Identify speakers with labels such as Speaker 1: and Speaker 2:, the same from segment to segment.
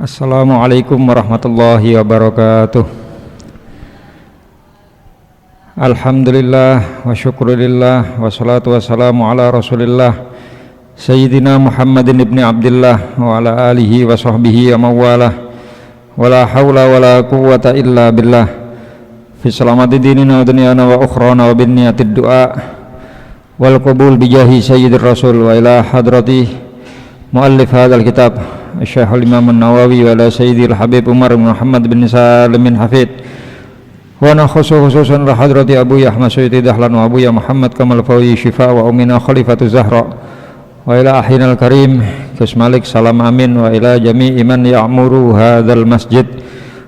Speaker 1: Assalamualaikum warahmatullahi wabarakatuh. Alhamdulillah wa syukurillah wa salatu wassalamu ala rasulillah Sayyidina Muhammadin ibni Abdillah wa ala alihi wa sahbihi wa mawalah wa la hawla wa la quwwata illa billah fi salamati dinina wa dunyana wa ukhrana wa bin niyatid du'a wal qabul bijahi sayyidir rasul wa ila hadrati muallif hadzal kitab Syekhul Imam An-Nawawi wa ila sayyidil habib Umar bin Muhammad bin Salim bin Hafid wa khususan la hadrati Abu Ahmad Suyuti Dahlan wa Abu Muhammad Kamal Fawi Syifa wa Umina Khalifatu Zahra wa ila ahinal karim Gus Malik salam amin wa ila jami'i man ya'muru hadzal masjid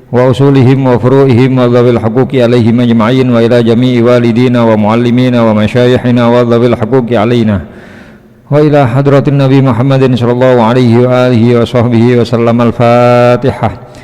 Speaker 1: wa usulihim wa furu'ihim wa dhawil huquqi alaihim ajma'in wa ila jami'i walidina wa muallimina wa masyayikhina wa dhawil huquqi alaina wa ila hadratin Nabi Muhammadin sallallahu alaihi wa alihi wa sahbihi wa sallam. Al-Fatihah.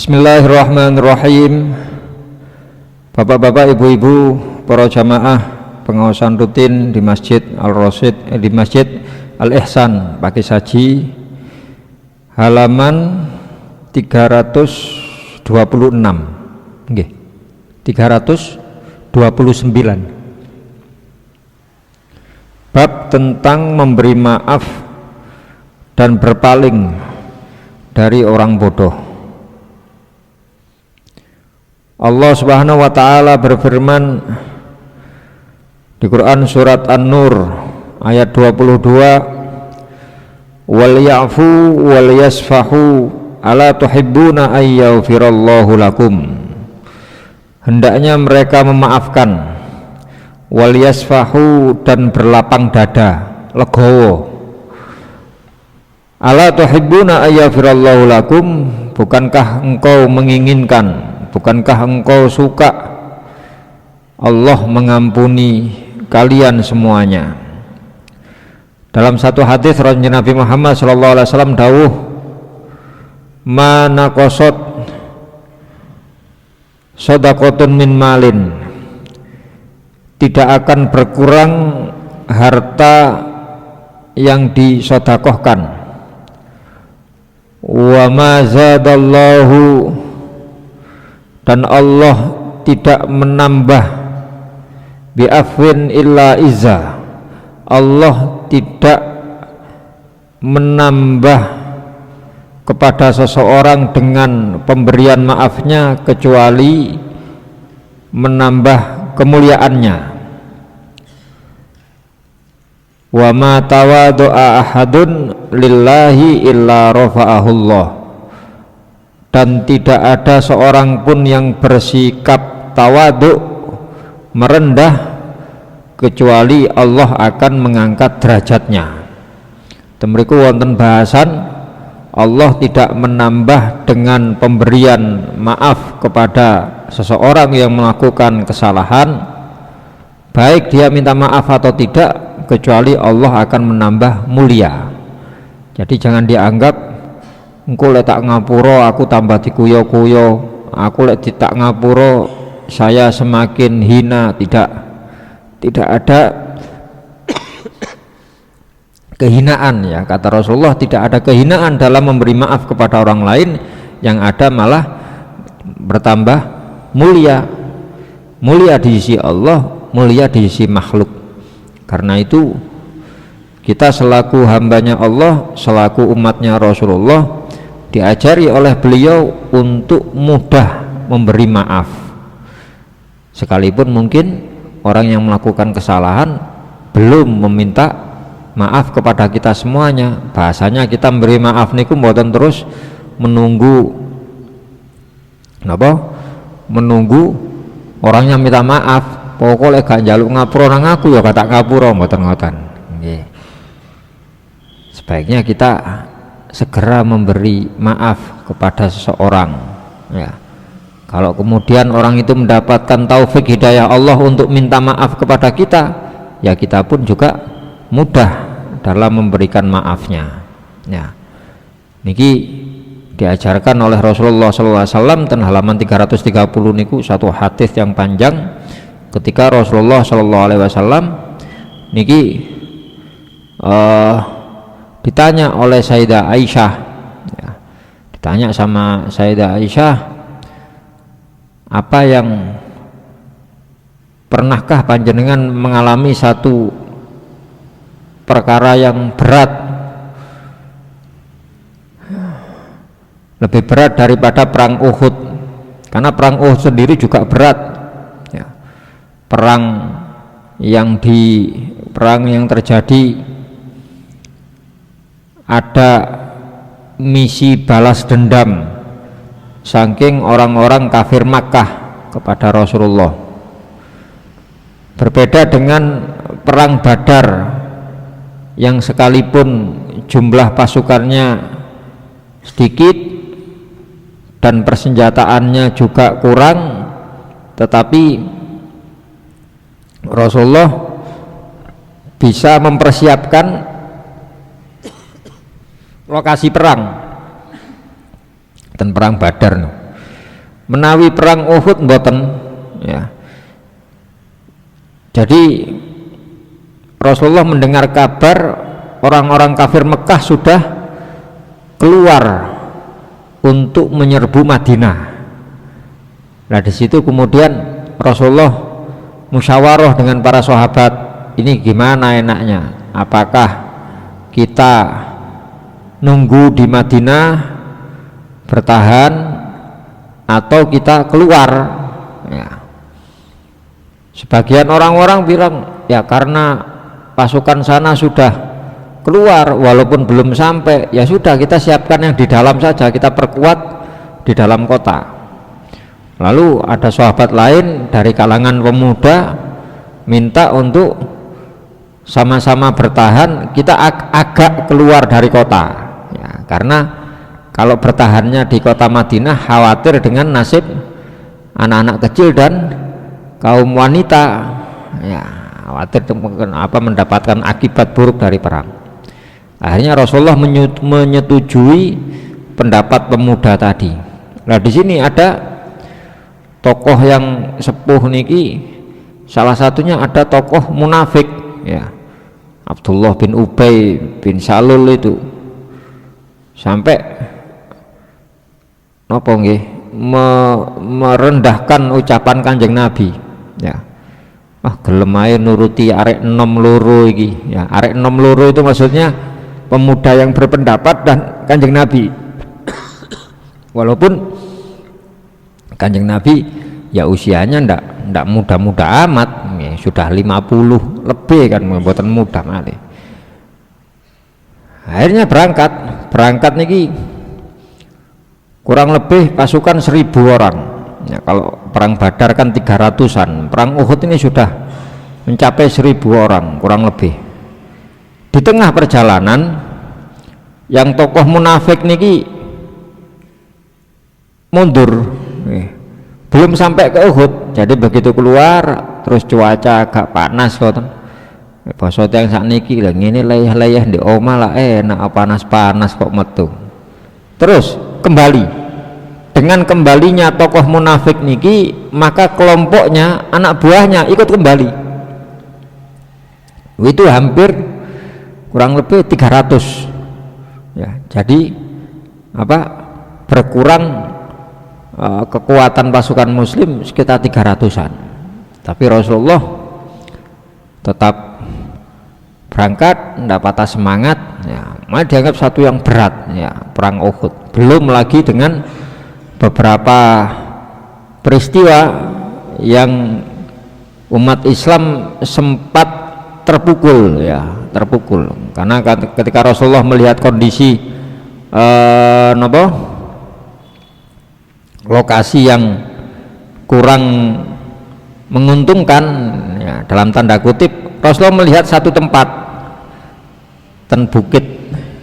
Speaker 1: Bismillahirrahmanirrahim. Bapak-bapak, ibu-ibu, para jamaah pengawasan rutin di Masjid Al-Rasyid, di Masjid Al-Ihsan Pakis Haji, halaman 326. Nggih. 329. Bab tentang memberi maaf dan berpaling dari orang bodoh. Allah Subhanahu wa taala berfirman di Quran surat An-Nur ayat 22, wal ya'fu wal yasfahu ala tuhibbuna ay yaghfirallahu lakum. Hendaknya mereka memaafkan, wal yasfahu dan berlapang dada, legowo. Ala tuhibbuna ay yaghfirallahu lakum, bukankah engkau menginginkan, bukankah engkau suka Allah mengampuni kalian semuanya? Dalam satu hadis Nabi Muhammad SAW dawuh, mana kosot sodakotun min malin, tidak akan berkurang harta yang disodakohkan, wa ma zadallahu, dan Allah tidak menambah bi'afwin illa izza, Allah tidak menambah kepada seseorang dengan pemberian maafnya kecuali menambah kemuliaannya. Wa ma tawadu'a ahadun lillahi illa rafa'ahullah, dan tidak ada seorang pun yang bersikap tawaduk, merendah, kecuali Allah akan mengangkat derajatnya. Temriku wonten bahasan Allah tidak menambah dengan pemberian maaf kepada seseorang yang melakukan kesalahan, baik dia minta maaf atau tidak, kecuali Allah akan menambah mulia. Jadi jangan dianggap engko lek tak ngapura aku tambah dikuyo-kuyo, aku lek tak ngapura saya semakin hina. Tidak ada kehinaan, ya kata Rasulullah, tidak ada kehinaan dalam memberi maaf kepada orang lain, yang ada malah bertambah mulia di sisi Allah, mulia di sisi makhluk. Karena itu kita selaku hambanya Allah, selaku umatnya Rasulullah, diajari oleh beliau untuk mudah memberi maaf, sekalipun mungkin orang yang melakukan kesalahan belum meminta maaf kepada kita semuanya. Bahasanya kita memberi maaf niku mboten terus menunggu menunggu orangnya minta maaf, pokoknya gak njaluk ngapura nang aku ya kata ngapura, mboten ngoten. Nggih. Sebaiknya kita segera memberi maaf kepada seseorang, ya. Kalau kemudian orang itu mendapatkan taufik hidayah Allah untuk minta maaf kepada kita, ya kita pun juga mudah dalam memberikan maafnya. Ya, niki diajarkan oleh Rasulullah SAW dan halaman 330 niku satu hadis yang panjang ketika Rasulullah SAW niki ditanya oleh Sayyidah Aisyah, ya, ditanya sama Sayyidah Aisyah, apa yang pernahkah panjenengan mengalami satu perkara yang berat, lebih berat daripada perang Uhud, karena perang Uhud sendiri juga berat, ya. Perang yang terjadi ada misi balas dendam saking orang-orang kafir Makkah kepada Rasulullah. Berbeda dengan perang Badar yang sekalipun jumlah pasukannya sedikit dan persenjataannya juga kurang, tetapi Rasulullah bisa mempersiapkan lokasi perang dan perang Badar. Menawi perang Uhud mboten, ya. Jadi Rasulullah mendengar kabar orang-orang kafir Mekah sudah keluar untuk menyerbu Madinah. Nah, di situ kemudian Rasulullah musyawarah dengan para sahabat, ini gimana enaknya? Apakah kita nunggu di Madinah bertahan atau kita keluar? Ya. Sebagian orang-orang bilang, ya karena pasukan sana sudah keluar walaupun belum sampai, ya sudah kita siapkan yang di dalam saja, kita perkuat di dalam kota. Lalu ada sahabat lain dari kalangan pemuda minta untuk sama-sama bertahan, kita agak keluar dari kota, ya, karena kalau bertahannya di kota Madinah khawatir dengan nasib anak-anak kecil dan kaum wanita, ya, khawatir mendapatkan akibat buruk dari perang. Akhirnya Rasulullah menyetujui pendapat pemuda tadi. Nah, di sini ada tokoh yang sepuh niki, salah satunya ada tokoh munafik, ya, Abdullah bin Ubay bin Salul itu sampai napa nggih merendahkan ucapan Kanjeng Nabi, ya. Gelem ae nuruti arek enom loro iki, ya. Arek enom loro itu maksudnya pemuda yang berpendapat dan Kanjeng Nabi. Walaupun Kanjeng Nabi ya usianya ndak muda-muda amat, ya, sudah 50 lebih kan, mboten muda malih. Akhirnya berangkat niki kurang lebih pasukan 1000 orang, ya, kalau perang Badar kan 300-an, perang Uhud ini sudah mencapai 1000 orang kurang lebih. Di tengah perjalanan yang tokoh munafik niki mundur, belum sampai ke Uhud. Jadi begitu keluar terus cuaca agak panas ngoten. Basa tiyang sakniki lha ngene leyeh-leyeh ndek omah lah enak, panas-panas kok metu. Terus kembali. Dengan kembalinya tokoh munafik niki, maka kelompoknya, anak buahnya ikut kembali. Itu hampir kurang lebih 300, ya. Jadi berkurang kekuatan pasukan muslim sekitar 300-an. Tapi Rasulullah tetap berangkat, tidak patah semangat, ya. Malah dianggap satu yang berat, ya, perang Uhud. Belum lagi dengan beberapa peristiwa yang umat Islam sempat terpukul, ya, terpukul karena ketika Rasulullah melihat kondisi lokasi yang kurang menguntungkan, ya, dalam tanda kutip, Rasulullah melihat satu tempat dan bukit,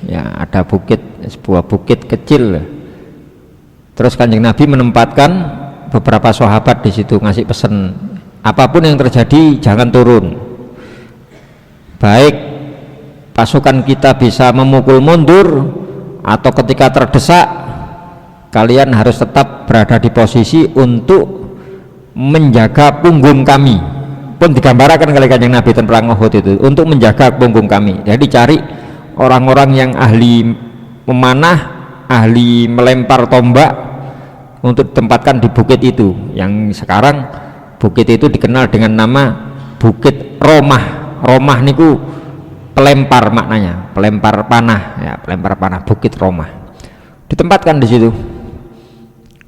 Speaker 1: ya, ada bukit, sebuah bukit kecil. Terus Kanjeng Nabi menempatkan beberapa sahabat di situ ngasih pesan, apapun yang terjadi jangan turun, baik pasukan kita bisa memukul mundur atau ketika terdesak kalian harus tetap berada di posisi untuk menjaga punggung kami. Pun digambarkan kali Kanjeng Nabi tentang perang Uhud itu untuk menjaga punggung kami. Jadi cari orang-orang yang ahli memanah, ahli melempar tombak untuk ditempatkan di bukit itu, yang sekarang bukit itu dikenal dengan nama Bukit Romah. Romah niku pelempar maknanya, pelempar panah ya, pelempar panah, Bukit Romah. Ditempatkan di situ.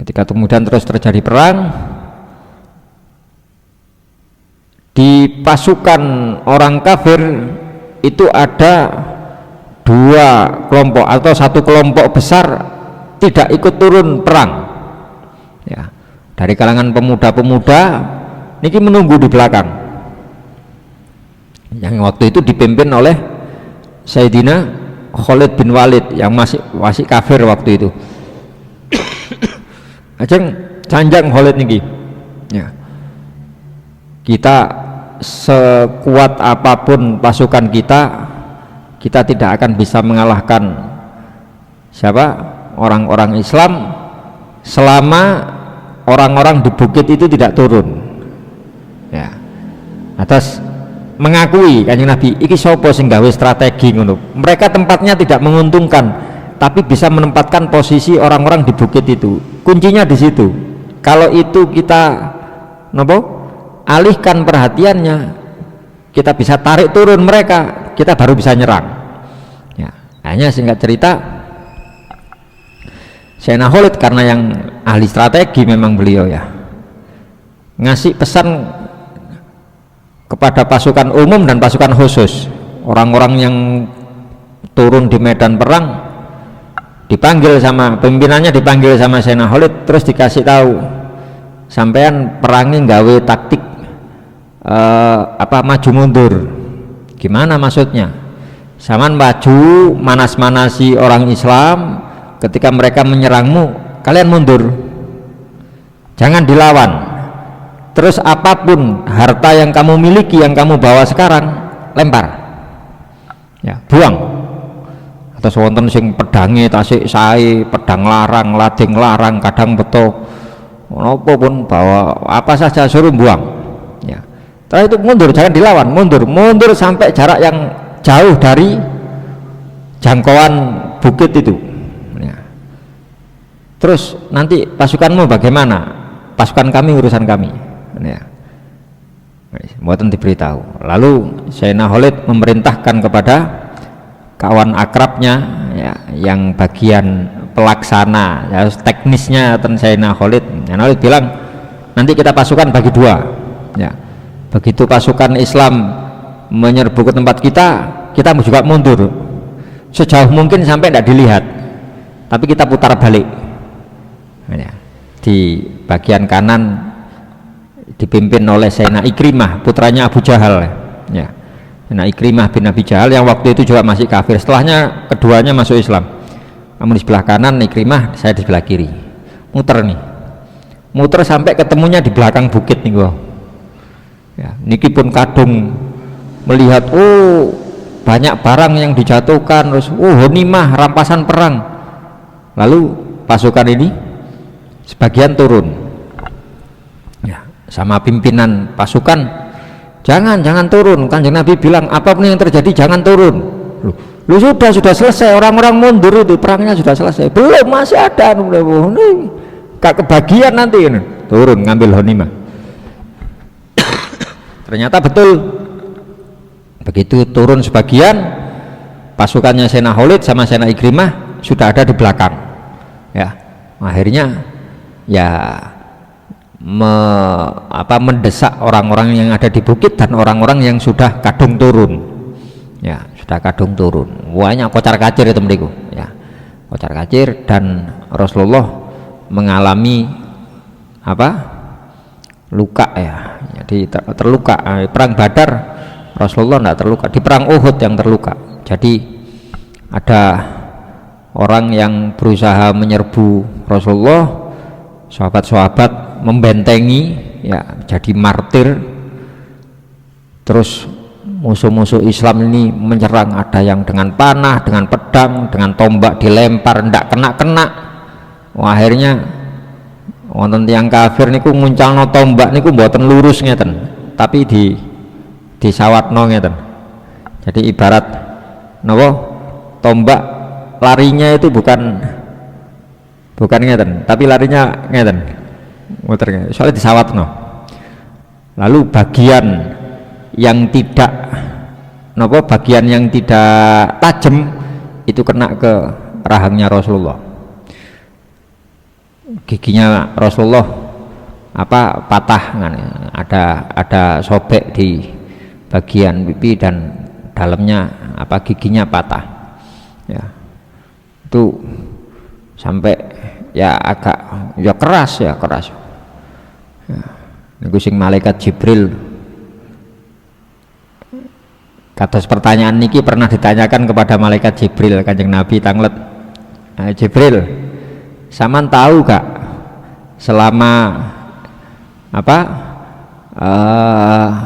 Speaker 1: Ketika kemudian terus terjadi perang, di pasukan orang kafir itu ada dua kelompok atau satu kelompok besar tidak ikut turun perang ya, dari kalangan pemuda-pemuda niki menunggu di belakang, yang waktu itu dipimpin oleh Sayyidina Khalid bin Walid yang masih kafir waktu itu. Ajeng canjang Khalid niki ya, kita sekuat apapun pasukan kita tidak akan bisa mengalahkan siapa orang-orang Islam selama orang-orang di bukit itu tidak turun ya. Atas mengakui Kanjeng Nabi iki sapa sing gawe strategi ngono, mereka tempatnya tidak menguntungkan tapi bisa menempatkan posisi orang-orang di bukit itu. Kuncinya di situ. Kalau itu kita alihkan perhatiannya, kita bisa tarik turun mereka, kita baru bisa nyerang ya. Hanya singkat cerita, Sayyidina Khalid karena yang ahli strategi memang beliau ya, ngasih pesan kepada pasukan umum dan pasukan khusus. Orang-orang yang turun di medan perang dipanggil sama pimpinannya, dipanggil sama Sayyidina Khalid, terus dikasih tahu, sampean perangi gawe taktik maju mundur. Gimana maksudnya? Saman maju manas-manasi orang Islam, ketika mereka menyerangmu kalian mundur, jangan dilawan. Terus apapun harta yang kamu miliki, yang kamu bawa sekarang, lempar ya, buang. Atau wonten sing pedange tasik sae, pedang larang, lading larang, kadang beto apa pun bawa apa saja suruh buang ya. Setelah itu mundur, jangan dilawan, mundur sampai jarak yang jauh dari jangkauan bukit itu ya. Terus nanti pasukanmu bagaimana? Pasukan kami urusan kami ya. Mboten diberitahu. Lalu Sayyidina Khalid memerintahkan kepada kawan akrabnya ya, yang bagian pelaksana ya, teknisnya Sayyidina Khalid. Khalid bilang, nanti kita pasukan bagi dua ya. Begitu pasukan Islam menyerbu ke tempat kita juga mundur sejauh mungkin sampai tidak dilihat, tapi kita putar balik ya. Di bagian kanan dipimpin oleh Sayyidina Ikrimah, putranya Abu Jahal ya. Sayyidina Ikrimah bin Abi Jahal yang waktu itu juga masih kafir, setelahnya keduanya masuk Islam. Namun di sebelah kanan Ikrimah, saya di sebelah kiri, muter sampai ketemunya di belakang bukit nih gua ya. Niki pun kadung melihat banyak barang yang dijatuhkan, terus ghanimah, rampasan perang. Lalu pasukan ini sebagian turun ya, sama pimpinan pasukan, jangan turun. Kanjeng Nabi bilang apapun yang terjadi jangan turun. Lu sudah selesai, orang-orang mundur itu, perangnya sudah selesai. Belum, masih ada nih, gak kebagian nanti ini. Turun ngambil ghanimah. Ternyata betul, begitu turun sebagian, pasukannya Sayyidina Khalid sama Sayyidina Ikrimah sudah ada di belakang ya. Akhirnya ya mendesak orang-orang yang ada di bukit dan orang-orang yang sudah kadung turun ya, sudah kadung turun. Banyak kocar kacir itu mriku ya, kocar kacir, dan Rasulullah mengalami luka ya, jadi terluka. Perang Badar Rasulullah tidak terluka, di perang Uhud yang terluka. Jadi ada orang yang berusaha menyerbu Rasulullah, sahabat-sahabat membentengi, ya, jadi martir. Terus musuh-musuh Islam ini menyerang, ada yang dengan panah, dengan pedang, dengan tombak dilempar, ndak kena-kena. Wah, akhirnya wonten tiyang kafir niku nguncalno tombak niku mboten lurus ngeten, tapi disawatno ngeten. Jadi ibarat napa, tombak larinya itu bukan ngeten, tapi larinya ngeten, muter, soalnya disawatno. Lalu bagian yang tidak napa, bagian yang tidak tajam itu kena ke rahangnya Rasulullah. Giginya Rasulullah apa, patah kan, ada sobek di bagian pipi dan dalamnya apa, giginya patah, ya. Itu sampai ya agak ya keras ya. Niku sing malaikat Jibril, kados pertanyaan niki pernah ditanyakan kepada malaikat Jibril, Kanjeng Nabi tanglet, Jibril, saman tahu gak selama apa,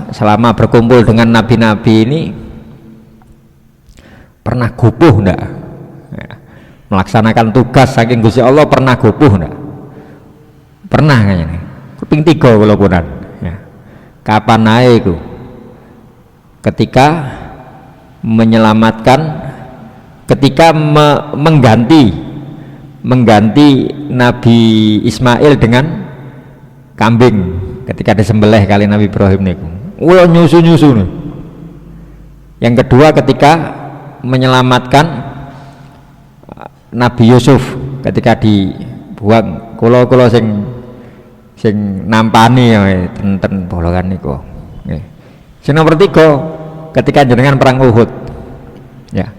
Speaker 1: selama berkumpul dengan nabi-nabi ini pernah gupuh ndak, ya, melaksanakan tugas saking Gusti Allah, pernah gupuh ndak? Pernah kayaknya. Ping 3 kula punan, ya. Kapan ae iku? Ketika menyelamatkan, ketika mengganti Nabi Ismail dengan kambing ketika disembelih kali Nabi Ibrahim niku. Wah, nyusu nih. Yang kedua ketika menyelamatkan Nabi Yusuf ketika dibuang, kula sing nampani ya ten bolongan niku. Nggih. Sing nomor 3 ketika jenengan perang Uhud. Ya.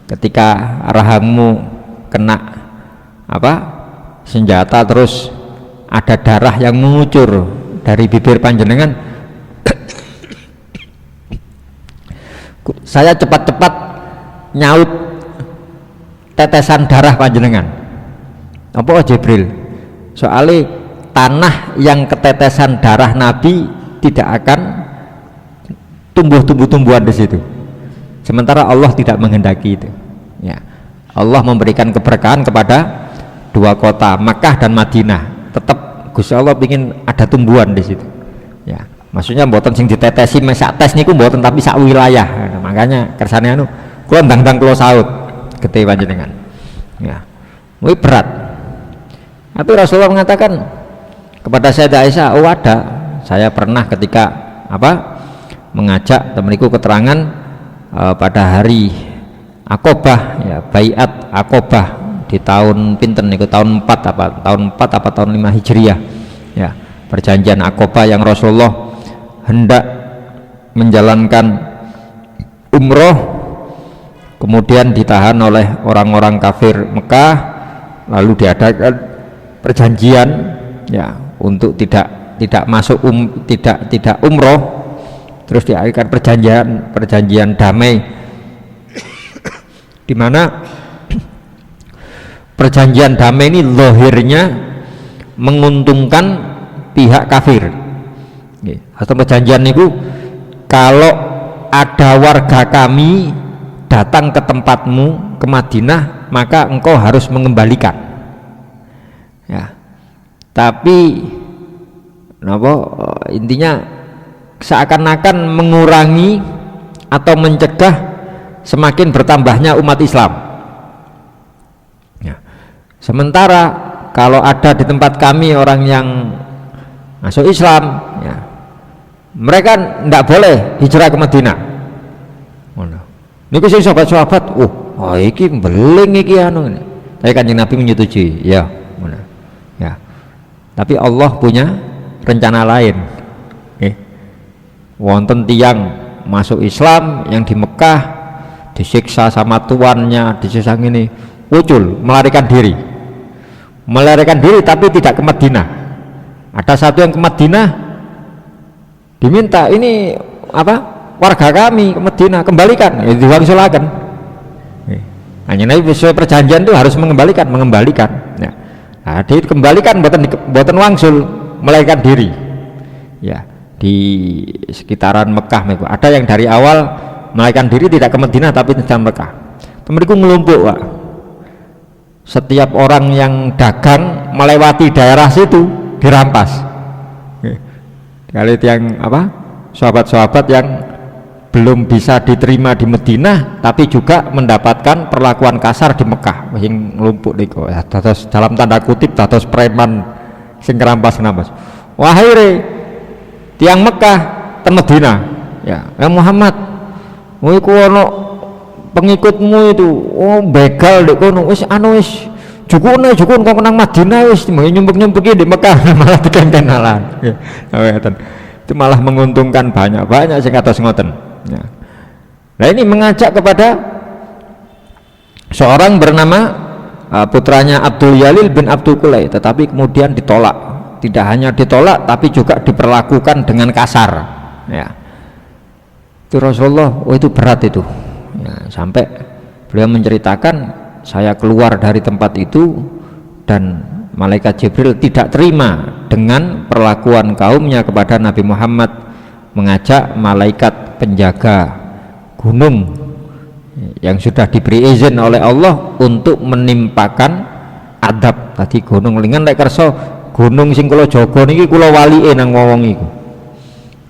Speaker 1: Ketika rahangmu kena apa? Senjata, terus ada darah yang mengucur dari bibir panjenengan. Saya cepat-cepat nyaut tetesan darah panjenengan. Apa Jibril? Soalnya tanah yang ketetesan darah Nabi tidak akan tumbuh-tumbuhan di situ. Sementara Allah tidak menghendaki itu. Ya. Allah memberikan keberkahan kepada 2 kota, Makkah dan Madinah. Tetap Gusti Allah ingin ada tumbuhan di situ. Ya. Maksudnya mboten sing ditetesi sak tes niku mboten, tapi sak wilayah. Nah, makanya kersane anu kula ndang-ndang kula saut gede panjenengan. Ya. Kuwi berat. Tapi Rasulullah mengatakan kepada Sayyidah Aisyah, oh ada, saya pernah ketika apa, mengajak temeniku keterangan pada hari Aqobah, ya, Baiat Aqobah di tahun pinten niku, tahun 4 apa tahun 5 Hijriah, ya, perjanjian Aqobah yang Rasulullah hendak menjalankan umroh, kemudian ditahan oleh orang-orang kafir Mekah, lalu diadakan perjanjian, ya, untuk tidak masuk tidak umroh, terus diadakan perjanjian damai, di mana perjanjian damai ini zahirnya menguntungkan pihak kafir. Atau perjanjian itu, kalau ada warga kami datang ke tempatmu ke Madinah, maka engkau harus mengembalikan. Ya. Tapi intinya seakan-akan mengurangi atau mencegah semakin bertambahnya umat Islam. Ya. Sementara kalau ada di tempat kami orang yang masuk Islam, ya, mereka tidak boleh hijrah ke Madinah. Ini sih sahabat-sahabat, iki beling iki anu. Tapi Kanjeng Nabi menyetujui, ya. Tapi Allah punya rencana lain. Wonten tiang masuk Islam yang di Mekah disiksa sama tuannya, disiksa ini, melarikan diri tapi tidak ke Madinah. Ada satu yang ke Madinah, diminta ini warga kami ke Madinah, kembalikan, diwangsulakan. Hanya Nabi sesuai perjanjian itu harus mengembalikan. Ya. Nah, dikembalikan boten wangsul melarikan diri. Ya, di sekitaran Mekah mereka. Ada yang dari awal melarikan diri tidak ke Madinah tapi ke Mekah. Mereka ngelumpuk, Pak. Setiap orang yang dagang melewati daerah situ dirampas. Kali yang apa? Sahabat-sahabat yang belum bisa diterima di Madinah tapi juga mendapatkan perlakuan kasar di Mekah. Yang ngelumpuk niku. Dados dalam tanda kutip dados preman sing kerampas-kerampas. Wahire tiang Mekah ten Madinah. Ya Muhammad, iku ono pengikutmu itu begal dek kono wis wis jukune kok nang Madinah wis nyumpuk-nyumpuki di Mekah malah dikentenalan. Itu malah menguntungkan banyak sing kados ngoten. Ya. Nah ini mengajak kepada seorang bernama putranya Abdul Yalil bin Abdul Kulai, tetapi kemudian ditolak. Tidak hanya ditolak tapi juga diperlakukan dengan kasar. Ya. Itu Rasulullah, itu berat itu. Ya, sampai beliau menceritakan saya keluar dari tempat itu dan malaikat Jibril tidak terima dengan perlakuan kaumnya kepada Nabi Muhammad, mengajak malaikat penjaga gunung yang sudah diberi izin oleh Allah untuk menimpakan adab. Tadi gunung lingan lek kersa gunung sing kula jaga niki kula walike nang wong iku.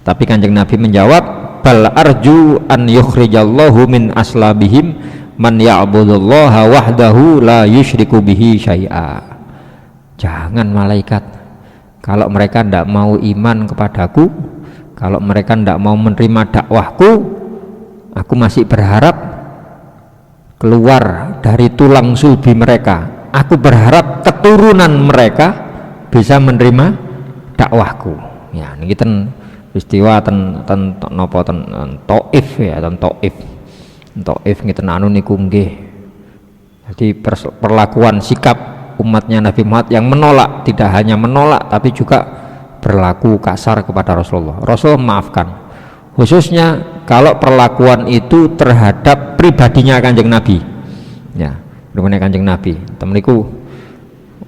Speaker 1: Tapi Kanjeng Nabi menjawab, bal arju an yukhrijallahu min aslabihim man ya'budullaha wahdahu la yusyriku bihi syai'a. Jangan malaikat, kalau mereka tidak mau iman kepadaku, kalau mereka tidak mau menerima dakwahku, aku masih berharap keluar dari tulang sulbi mereka. Aku berharap keturunan mereka bisa menerima dakwahku. Ya, ini peristiwa ten Taif ya, Taif ngiten anu niku nggih. Jadi perlakuan sikap umatnya Nabi Muhammad yang menolak, tidak hanya menolak tapi juga berlaku kasar kepada Rasulullah. Rasul maafkan, khususnya kalau perlakuan itu terhadap pribadinya Kanjeng Nabi. Ya, pribadinya Kanjeng Nabi. Temeniku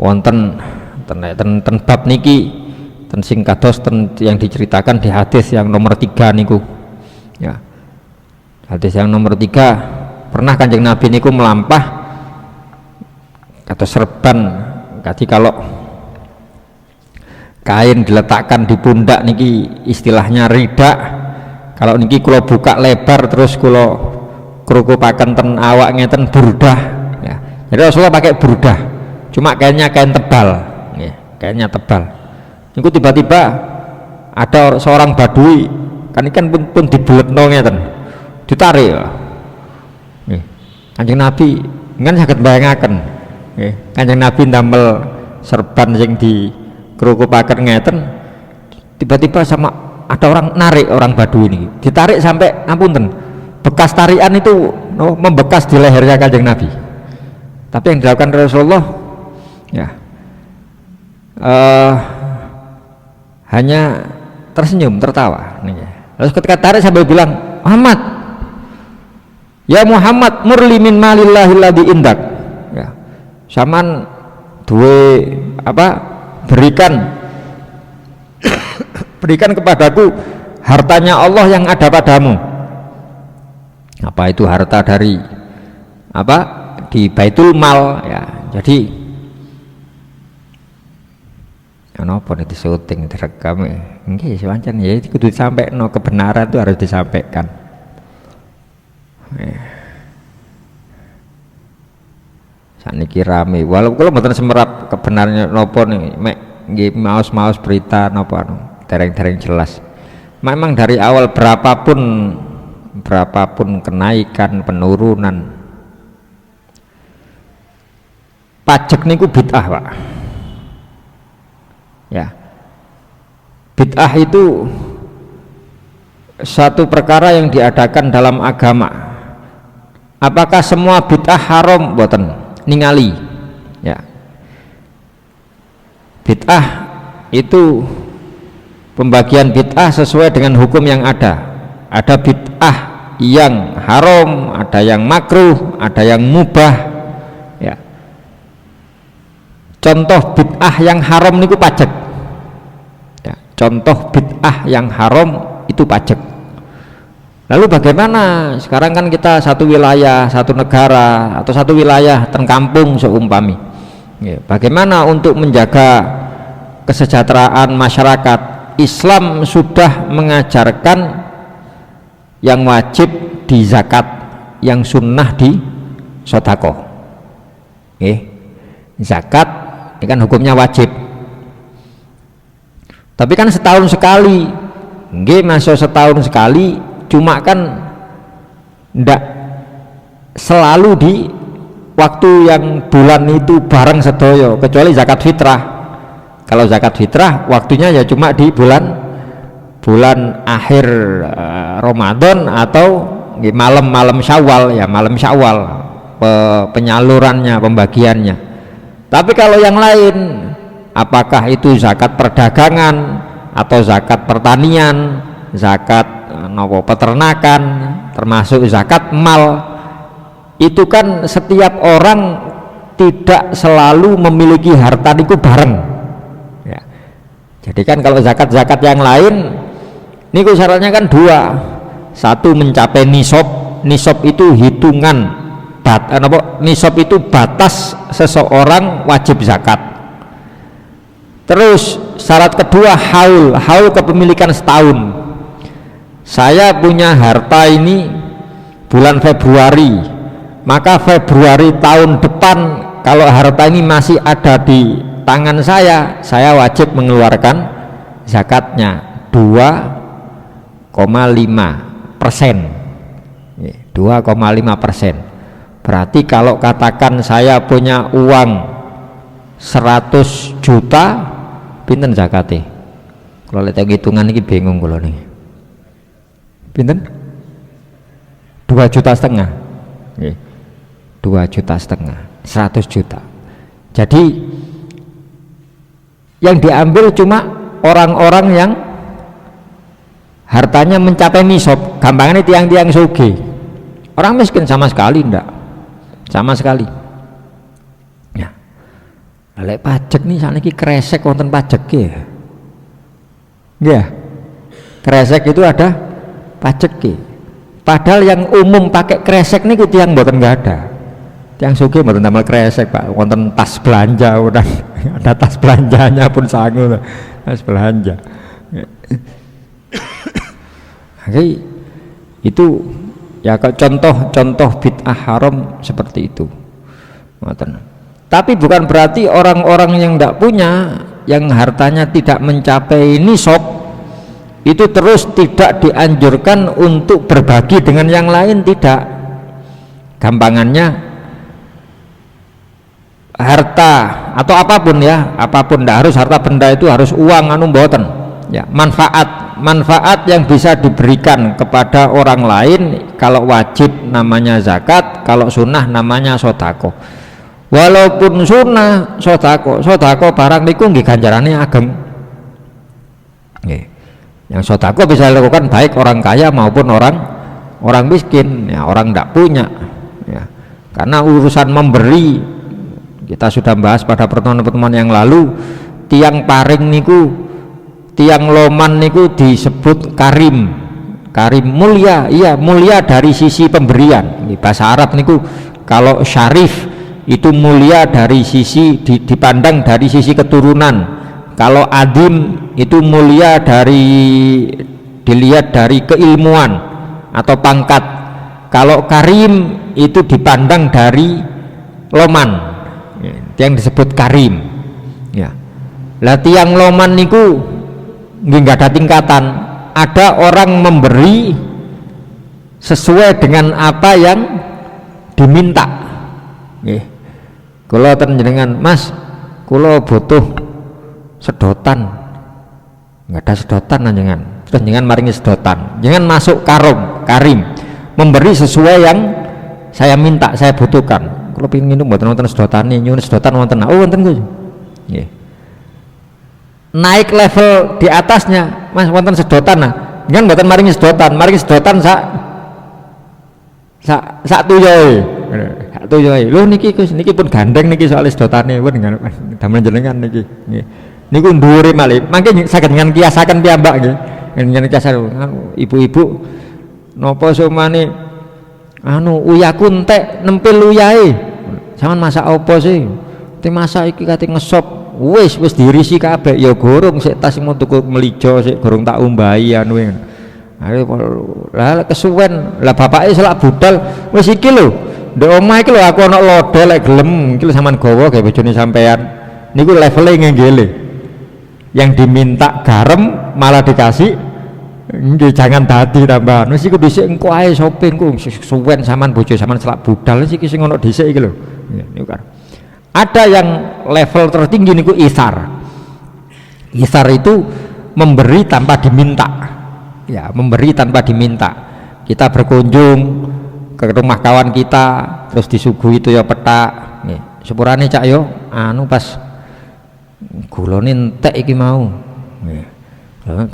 Speaker 1: wonten ten bab niki ten sing kados yang diceritakan di hadis yang nomor 3 niku. Ya. Hadis yang nomor 3, pernah Kanjeng Nabi niku melampah atau serban. Jadi kalau kain diletakkan di pundak niki istilahnya ridak. Kalau niki kula buka lebar terus kula krukupaken ten awak ngeten burdah ya. Jadi Rasulullah pakai burdah, cuma kainnya kain tebal ya, kainnya tebal. Niku tiba-tiba ada seorang badui kan ikan pun dibuletno ngeten, ditarik ya. Kanjeng Nabi kan saged bayangaken Kanjeng Nabi ndamel serban sing di kerukupaken ngeten, tiba-tiba sama ada orang narik, orang Badui ini ditarik sampai ngapunten bekas tarian itu membekas di lehernya Kanjeng Nabi. Tapi yang dilakukan Rasulullah ya hanya tersenyum, tertawa nih. Lalu ketika tarik sambil bilang, Muhammad, ya Muhammad, murli min malillahi alladzi indak. Ya, saman duwe apa? Berikan kepadaku hartanya Allah yang ada padamu. Apa itu harta dari apa? Di Baitul Mal ya. Jadi kenapa nih syuting direkam nggih sewancen ya itu kudu disampaikan, kebenaran itu harus disampaikan. Saniki rame walaupun kalau mboten semerap kebenarannya nopo nih mek nggih maos berita nopo anu dereng-dereng jelas. Memang dari awal berapapun kenaikan penurunan pajak niku bid'ah, Pak. Ya, bid'ah itu satu perkara yang diadakan dalam agama. Apakah semua bid'ah haram? Boten, ningali. Ya, bid'ah itu pembagian bid'ah sesuai dengan hukum yang ada. Ada bid'ah yang haram, ada yang makruh, ada yang mubah. Ya, contoh bid'ah yang haram niku pajak. Ya, contoh bid'ah yang haram itu pajak. Lalu bagaimana sekarang kan kita satu wilayah, satu negara atau satu wilayah kampung seumpami. Ya, bagaimana untuk menjaga kesejahteraan masyarakat? Islam sudah mengajarkan yang wajib di zakat, yang sunnah di sedekah. Zakat ini kan hukumnya wajib. Tapi kan setahun sekali. Nggih, masuk setahun sekali, cuma kan ndak selalu di waktu yang bulan itu bareng sedoyo, kecuali zakat fitrah. Kalau zakat fitrah waktunya ya cuma di bulan akhir Ramadan atau malam Syawal, ya malam Syawal penyalurannya, pembagiannya. Tapi kalau yang lain, apakah itu zakat perdagangan atau zakat pertanian, zakat peternakan, termasuk zakat mal, itu kan setiap orang tidak selalu memiliki harta itu bareng. Ya. Jadi kan kalau zakat-zakat yang lain, ini syaratnya kan dua. Satu mencapai nisab itu hitungan nisab itu batas seseorang wajib zakat. Terus syarat kedua haul kepemilikan setahun. Saya punya harta ini bulan Februari, maka Februari tahun depan kalau harta ini masih ada di tangan saya wajib mengeluarkan zakatnya 2,5%. 2,5%. Berarti kalau katakan saya punya uang 100 juta, pinten zakate? Kalau lihat hitungan ini bingung kalau nih. Pinten? 2,5 juta. 2,5 juta, 100 juta. Jadi yang diambil cuma orang-orang yang hartanya mencapai nisab. Gampangannya tiang-tiang sugih. Orang miskin sama sekali enggak, sama sekali. Ya, lek pajak nih saniki kresek wonten pajak ya, kresek itu ada pajak. Padahal yang umum pakai kresek nih tiang mboten nggak ada. Tiang sugih mboten damel kresek Pak, wonten tas belanja udah ada tas belanjanya pun sangu tas belanja. Jadi itu ya contoh bid'ah haram seperti itu. Tapi bukan berarti orang-orang yang tidak punya, yang hartanya tidak mencapai nisab, itu terus tidak dianjurkan untuk berbagi dengan yang lain, tidak. Gampangannya harta atau apapun ya, apapun, tidak harus harta benda itu harus uang mboten ya, manfaat yang bisa diberikan kepada orang lain, kalau wajib namanya zakat, kalau sunnah namanya sodako. Walaupun sunnah sodako barang niku nggih ganjarane ageng. Yang sodako bisa dilakukan baik orang kaya maupun orang miskin, ya orang tidak punya. Ya. Karena urusan memberi kita sudah bahas pada pertemuan-pertemuan yang lalu, tiang paring niku, tiang loman niku disebut karim mulia, iya mulia dari sisi pemberian. Di bahasa Arab niku kalau syarif itu mulia dari sisi dipandang dari sisi keturunan, kalau adim itu mulia dilihat dari keilmuan atau pangkat, kalau karim itu dipandang dari loman, yang disebut karim ya. Lah tiang loman niku nggak ada tingkatan, ada orang memberi sesuai dengan apa yang diminta. Kalau jenengan, Mas, kalau butuh sedotan, nggak ada sedotan jenengan, terus jenengan maringi sedotan, jangan masuk karim, memberi sesuai yang saya minta, saya butuhkan. Kalau pengen minum buat nonton sedotan nih, nyuwun sedotan wonten, oh wonten Gus. Naik level di atasnya, Mas wonten sedotan nah, jangan buatan maringi sedotan sak tuyoy tuyuhe. Lho niki Gus, niki pun gandeng niki soal sedotane pun damel jenengan niki. Nggih. Niku dhuwure malih. Mangke saged ngan kiasaken piyambak nggih. Ngen kiasaken ibu-ibu napa sumane uyaku entek nempel uyahe. Sampeyan masak apa sih? Te masak iki kate ngesop. Wis diirisi kabeh ya gorong sik tas mau tuku melijo sik gorong tak umbahi anu. Ayo lah kesuwen. Lah bapake selak budal wis iki lho. Ndek omah iki lho aku ana lodhe lek gelem iki lho sampean gawa gawe bojone sampean. Niku levele ngenggele. Yang diminta garam malah dikasih nggih jangan dadi tambahan. Wis iku dhisik engko ae shopping ku suwen sampean bojo sampean selak budal iki sing ono dhisik iki lho. Niku kan. Ada yang level tertinggi niku isar. Isar itu memberi tanpa diminta. Ya, memberi tanpa diminta. Kita berkunjung ke rumah kawan kita terus disuguhi itu ya petak. Nggih. Sepurane cak yo pas gulane entek iki mau. Nggih.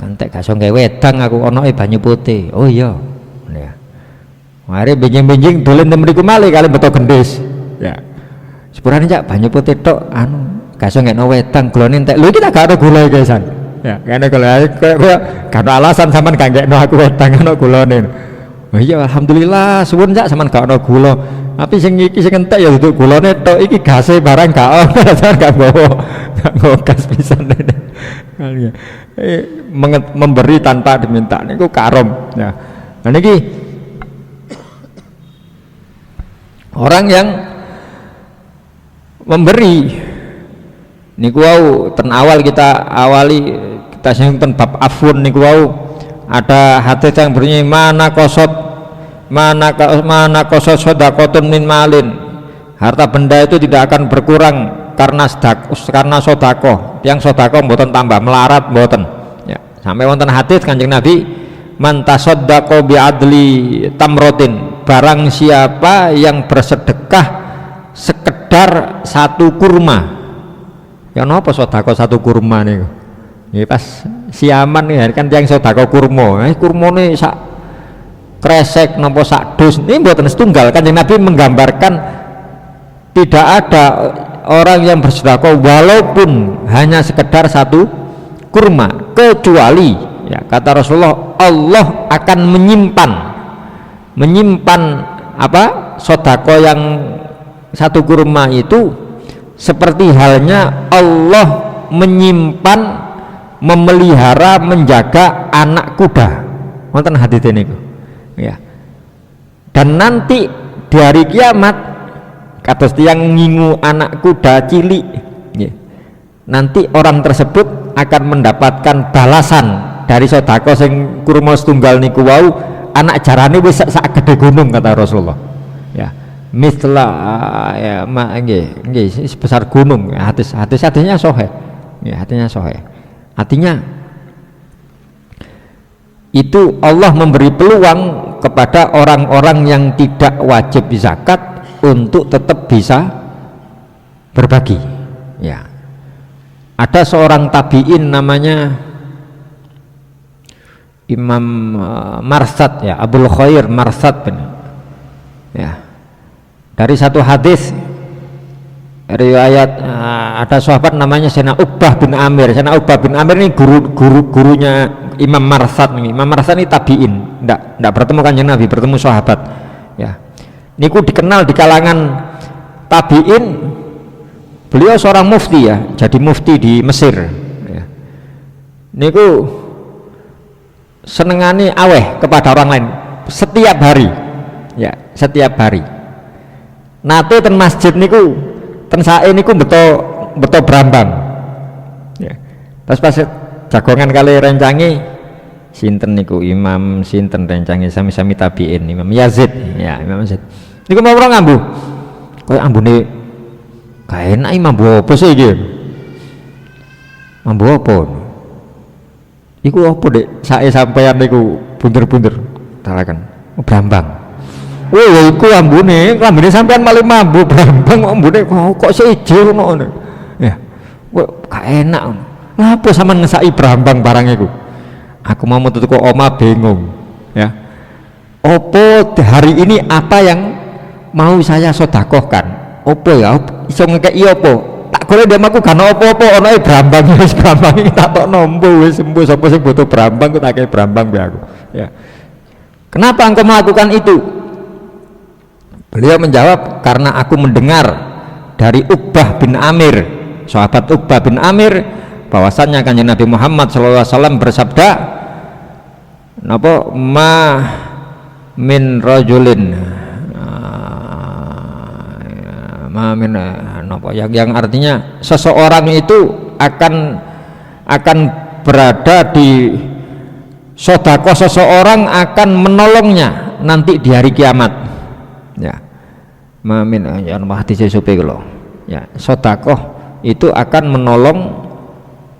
Speaker 1: Kan entek gak iso gawe wedang aku onoke banyu putih. Oh iya. Ya. Mare benjing-benjing dolen mriku malih kali beto gendis. Ya. Sepurane cak banyu putih tok gak iso ngekno wedang gulane entek. Lho iki tak gak ada gula iki san. Ya, karena kalau gak ada alasan sampean gak ngekno aku wedang ono gulane. Oh iya alhamdulillah suwun cak sampean gak ono gula. Tapi sing iki sing entek ya duduk gulane tok iki gase barang gak ono sampean gak bawa gas pisan. Memberi tanpa diminta niku karom ya. Nah niki orang yang memberi niku wau ten awal kita sing ten bab afun niku wau ada hadis yang berbunyi mana kosot sedekahun min malin, harta benda itu tidak akan berkurang karena sedekah. Yang sedekah mboten tambah melarat mboten ya. Sampai wonten hadis Kanjeng Nabi man tasaddaqa bi adli tamrotin, barang siapa yang bersedekah sekedar satu kurma. Ya napa sedekah satu kurma niku? Nggih pas siaman nih kan tiyang sedekah kurma. Kurmane sak kresek napa sak dus. Ini mboten setunggal. Kanjeng Nabi menggambarkan tidak ada orang yang bersedekah walaupun hanya sekedar satu kurma, kecuali ya kata Rasulullah Allah akan menyimpan apa sedekah yang satu kurma itu seperti halnya Allah menyimpan, memelihara, menjaga anak kuda. Wonten hadits niku. Ya. Dan nanti di hari kiamat kados tiyang ngingu anak kuda cilik, ya. Nanti orang tersebut akan mendapatkan balasan dari sedekah sing kurma setunggal niku wau, anak jarane wis sak gede gunung kata Rasulullah. Ya. Misla ya nggih sebesar gunung. Hadisnya sahih. Ya, hadisnya sahih. Artinya itu Allah memberi peluang kepada orang-orang yang tidak wajib zakat untuk tetap bisa berbagi. Ya. Ada seorang tabi'in namanya Imam Marsad ya, Abul Khair Marsad ya. Dari satu hadis riwayat ada sahabat namanya Sayyidina Uqbah bin Amir. Sayyidina Uqbah bin Amir ini gurunya Imam Marsad nih. Imam Marsad ini tabi'in, enggak bertemu Kanjeng Nabi, bertemu sahabat. Ya. Niku dikenal di kalangan tabi'in. Beliau seorang mufti ya, jadi mufti di Mesir. Ya. Niku senengane aweh kepada orang lain setiap hari. Ya, setiap hari. Nate ten masjid niku ten sae niku beto brambang. Ya. Terus pas jagongan kali rencangi sinten niku Imam sinten rencangi sami-sami tabi'in Imam Yazid. Ya, Imam Yazid. Niku mau ora ngambu. Koyo ambune gak enak iki mambu apa sih iki? Mambu apa? Iku apa Dek? Sae sampean niku bunder-bunder tarakan. Brambang. Wah, iku ambune sampean malah mambu brambang ambune kok seje ngono. Ya. Kok gak enak. Lah apa sampean ngesaki brambang barang iku? Aku mau metu kok oma bingung. Ya. Opo hari ini apa yang mau saya sedekahkan. Opo ya? Iso ngekeki opo? Tak golek ndek aku gak apa-apa, ana brambang wis brambang tak tok nombo wis sembuh sapa sing butuh brambang ku tak kei brambang be aku. Ya. Kenapa engkau melakukan itu? Beliau menjawab, karena aku mendengar dari Uqbah bin Amir, sahabat Uqbah bin Amir, bahwasannya Kanjeng Nabi Muhammad SAW bersabda, napa ma min rajulin ma min napa yang artinya seseorang itu akan berada di sedekah, seseorang akan menolongnya nanti di hari kiamat. Ya, mamin ya hadis supe kula. Ya, sedekah itu akan menolong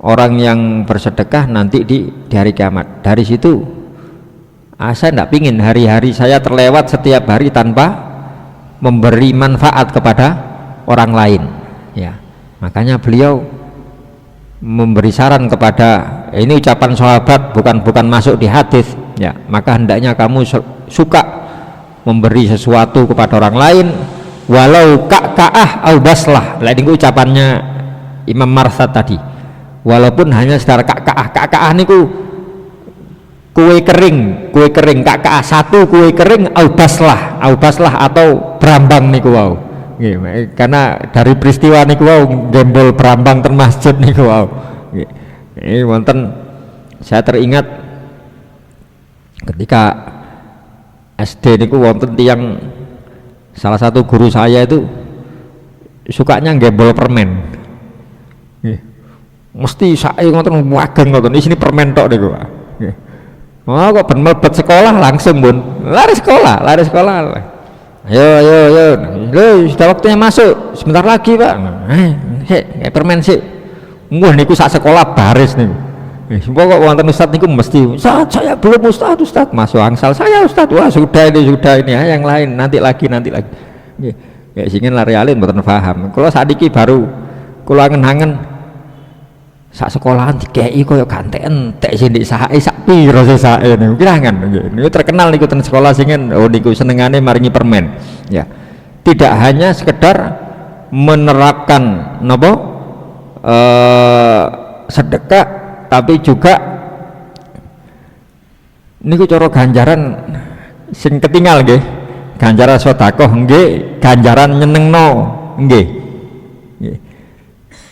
Speaker 1: orang yang bersedekah nanti di hari kiamat. Dari situ saya tidak pingin hari-hari saya terlewat setiap hari tanpa memberi manfaat kepada orang lain. Ya, makanya beliau memberi saran kepada, ini ucapan sahabat, bukan masuk di hadis. Ya, maka hendaknya kamu suka memberi sesuatu kepada orang lain, walau ka'ah au baslah. Ini ucapannya Imam Marsad tadi, walaupun hanya secara ka'ah niku kue kering, ka'ah satu kue kering au baslah atau brambang niku wau. Karena dari peristiwa niku wau gembol brambang ten masjid niku wau. Ini wonten, saya teringat ketika SD niku wonten tiang, salah satu guru saya itu sukanya gembol permen. Mesti saya ngoten wageng ngoten isine permen tok niku, Pak. Oh kok ben mlebet sekolah langsung bun lari sekolah. Ayo, sudah waktunya masuk, sebentar lagi Pak. Permen sih. Wah niku sak sekolah baris nih. Pokok wonten ustad niku mesti, saya belum ustad masuk angsal saya ustad. Wah sudah ini ya, yang lain nanti lagi. Kayak singin lari alin mboten paham. Kalau sadiki baru kula angen-angen sak sekolahan dikei koyo gante entek sing sak piro sesake niku kirangan niku terkenal niku ten sekolah singen niku senengane maringi permen. Ya, tidak hanya sekedar menerapkan napa sedekah, tapi juga niku cara ganjaran sing ketinggal nggih, ganjaran sedekah nggih, ganjaran nyenengno nggih,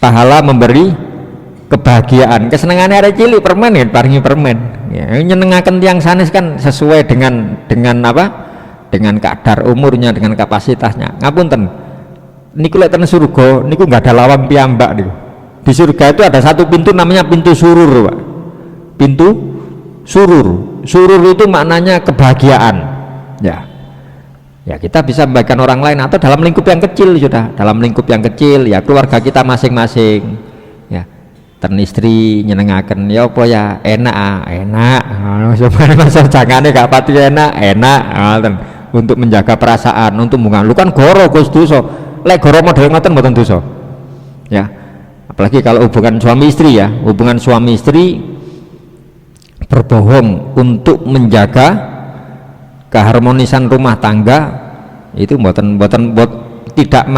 Speaker 1: pahala memberi kebahagiaan, kesenangannya ada cilik permen ya, paringi permen ya, nyenengaken tiang sanes kan sesuai dengan apa, dengan kadar umurnya, dengan kapasitasnya. Ngapunten niku lek ten surga niku nggak ada lawang piyambak niku. Di surga itu ada satu pintu namanya pintu surur, Pak. Pintu surur itu maknanya kebahagiaan. Ya kita bisa membagikan orang lain atau dalam lingkup yang kecil, sudah dalam lingkup yang kecil ya, keluarga kita masing-masing ya. Ten istri nyenengaken ya apa ya, enak sebenarnya masa jangane gak pati enak untuk menjaga perasaan, untuk bunga lu kan goro Gus dosa, lek goro model ngoten mboten dosa ya, apalagi kalau hubungan suami istri ya, hubungan suami istri berbohong untuk menjaga keharmonisan rumah tangga itu mboten tidak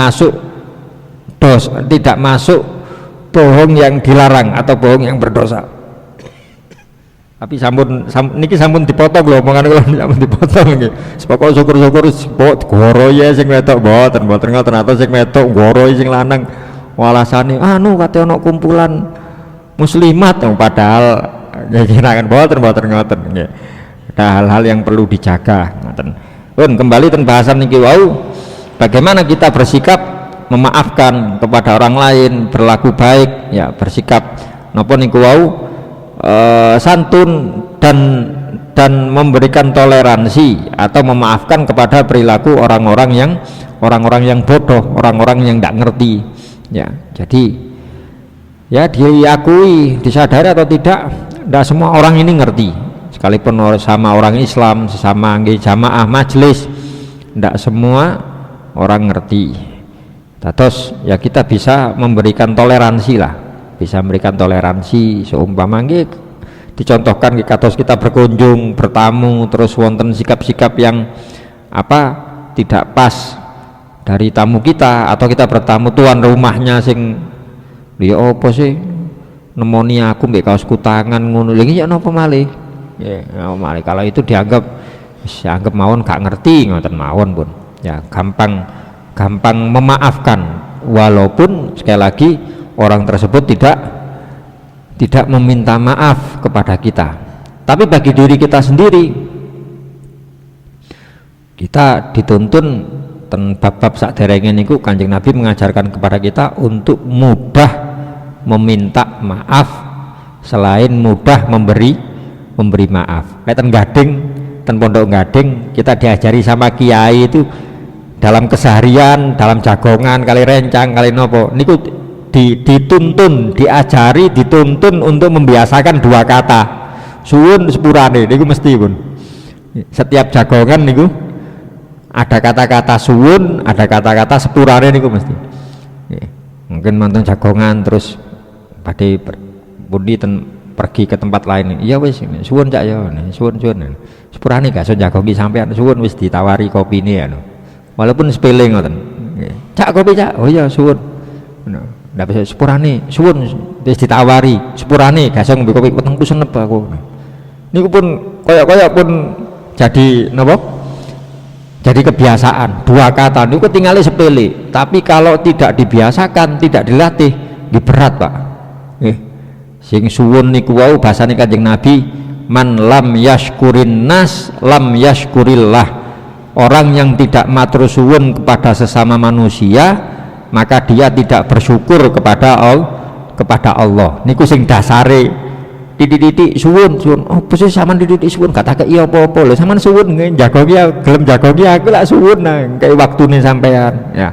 Speaker 1: masuk bohong yang dilarang atau bohong yang berdosa. Tapi sampun dipotong lho omongan kula, sampun dipotong nggih. Sepoko syukur-syukur goro ya sing wedok mboten ngoten, atau sing wedok goro sing lanang walasane kate ana kumpulan muslimat padahal kira-kira mboten ngoten nggih. Ada hal-hal yang perlu dijaga ngoten. Pun kembali ten bahasan niki wau, bagaimana kita bersikap memaafkan kepada orang lain, berlaku baik ya, bersikap napa niku wau santun dan memberikan toleransi atau memaafkan kepada perilaku orang-orang yang bodoh, orang-orang yang tidak ngerti ya. Jadi ya diakui, disadari atau tidak semua orang ini ngerti, sekalipun sama orang Islam, sesama jamaah majelis, tidak semua orang ngerti. Terus ya kita bisa memberikan toleransi lah, bisa memberikan toleransi seumpama nggih dicontohkan kados kita berkunjung, bertamu, terus wonten sikap-sikap yang apa tidak pas
Speaker 2: dari tamu kita, atau kita bertamu tuan rumahnya sing dia apa sih nemoni aku mbek kaos kutangan ngono lagi ya napa malih ya malih. Kalau itu dianggap mawon gak ngerti ngoten mawon pun ya, gampang memaafkan, walaupun sekali lagi orang tersebut tidak meminta maaf kepada kita. Tapi bagi diri kita sendiri, kita dituntun ten bab-bab saderenge niku Kanjeng Nabi mengajarkan kepada kita untuk mudah meminta maaf selain mudah memberi maaf. Kayak ten Gading, ten Pondok Gading, kita diajari sama kiai itu dalam keseharian, dalam jagongan kali rencang kali nopo niku dituntun, diajari, dituntun untuk membiasakan dua kata suwun sepurane niku mesti pun. Setiap jagongan niku ada kata-kata suwun, ada kata-kata sepurane niku mesti. Mungkin mantan jagongan terus badhe pundi pergi ke tempat lain. Iya wis suwun cak ya, suwun sepurane gak iso jagongi sampean, suwun wis ditawari kopine ya. Walaupun sepele ngoten. Cak kopi cak. Oh iya suwun. Ndak bisa sepurane, suwun wis ditawari, sepurane gak iso ngombe kopi wetengku senep aku. Niku pun kaya pun jadi napa? Jadi kebiasaan, dua kata niku tinggalnya sepele, tapi kalau tidak dibiasakan, tidak dilatih, nggih berat Pak. Sing suwun niku wau bahasane Kanjeng Nabi, man lam yashkurin nas lam yashkurillah. Orang yang tidak matur suwun kepada sesama manusia, maka dia tidak bersyukur kepada Allah. Niku sing dasare. Titik-titik suwun apa sih sampean titik suwun gak tak iya apa-apa lho sampean suwun jagoki gelem jagoki aku lak suwun kayak waktune sampean ya,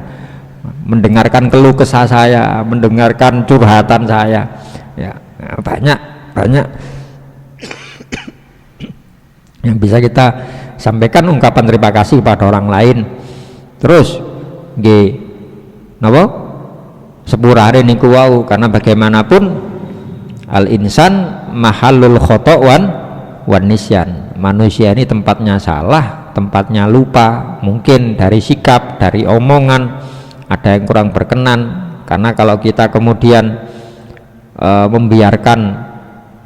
Speaker 2: mendengarkan keluh kesah saya, mendengarkan curhatan saya ya, banyak yang bisa kita sampaikan, ungkapan terima kasih kepada orang lain. Terus nggih napa sepurane niku wau, karena bagaimanapun al insan mahallul khoto' wan nisyan. Manusia ini tempatnya salah, tempatnya lupa, mungkin dari sikap, dari omongan ada yang kurang berkenan. Karena kalau kita kemudian membiarkan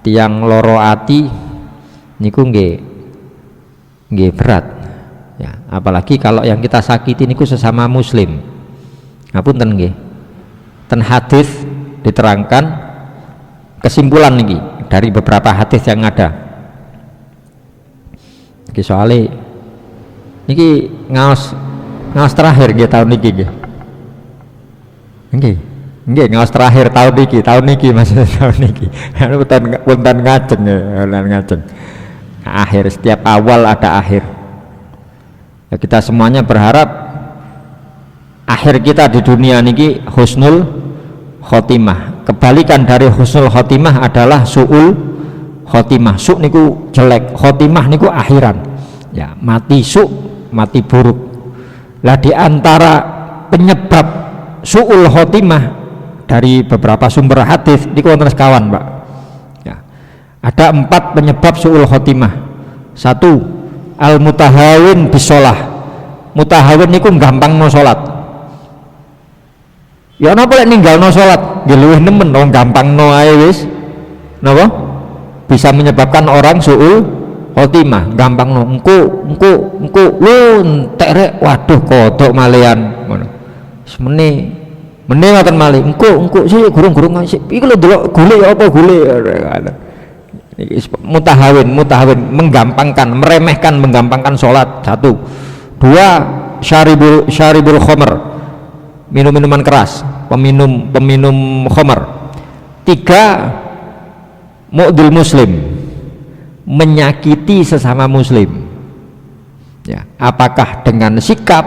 Speaker 2: tiang loro ati niku nggih berat ya, apalagi kalau yang kita sakiti niku sesama muslim. Ngapunten nggih, ten hadis diterangkan kesimpulan niki dari beberapa hadis yang ada. Niki soalnya niki ngaos terakhir nggih tahun niki nggih. Nggih ngaos terakhir tahun niki maksudnya tahun niki. Punten ngajeng ya, ngajeng. Akhir, setiap awal ada akhir. Ya, kita semuanya berharap akhir kita di dunia niki husnul khotimah. Kebalikan dari husnul khotimah adalah su'ul khotimah. Su' niku jelek, khotimah niku akhiran ya, mati su', mati buruk. Lah di antara penyebab su'ul khotimah dari beberapa sumber hadis niku wonten sekawan Pak ya, ada 4 penyebab su'ul khotimah. 1, al mutahawin bisolah. Mutahawin niku gampang no salat. Ya napa lek ninggalno salat nggih luwih nemen wong gampang no ae wis napa bisa menyebabkan orang suul khotimah, gampang no engko entek rek waduh kodok malian ngono semene ngoten malih engko sih gurung iki lho delok golek apa golek mutahawin menggampangkan, meremehkan, menggampangkan salat. 1. 2, syaribul khamr, minum-minuman keras, peminum khamar. 3, mu'dil muslim, menyakiti sesama muslim ya, apakah dengan sikap,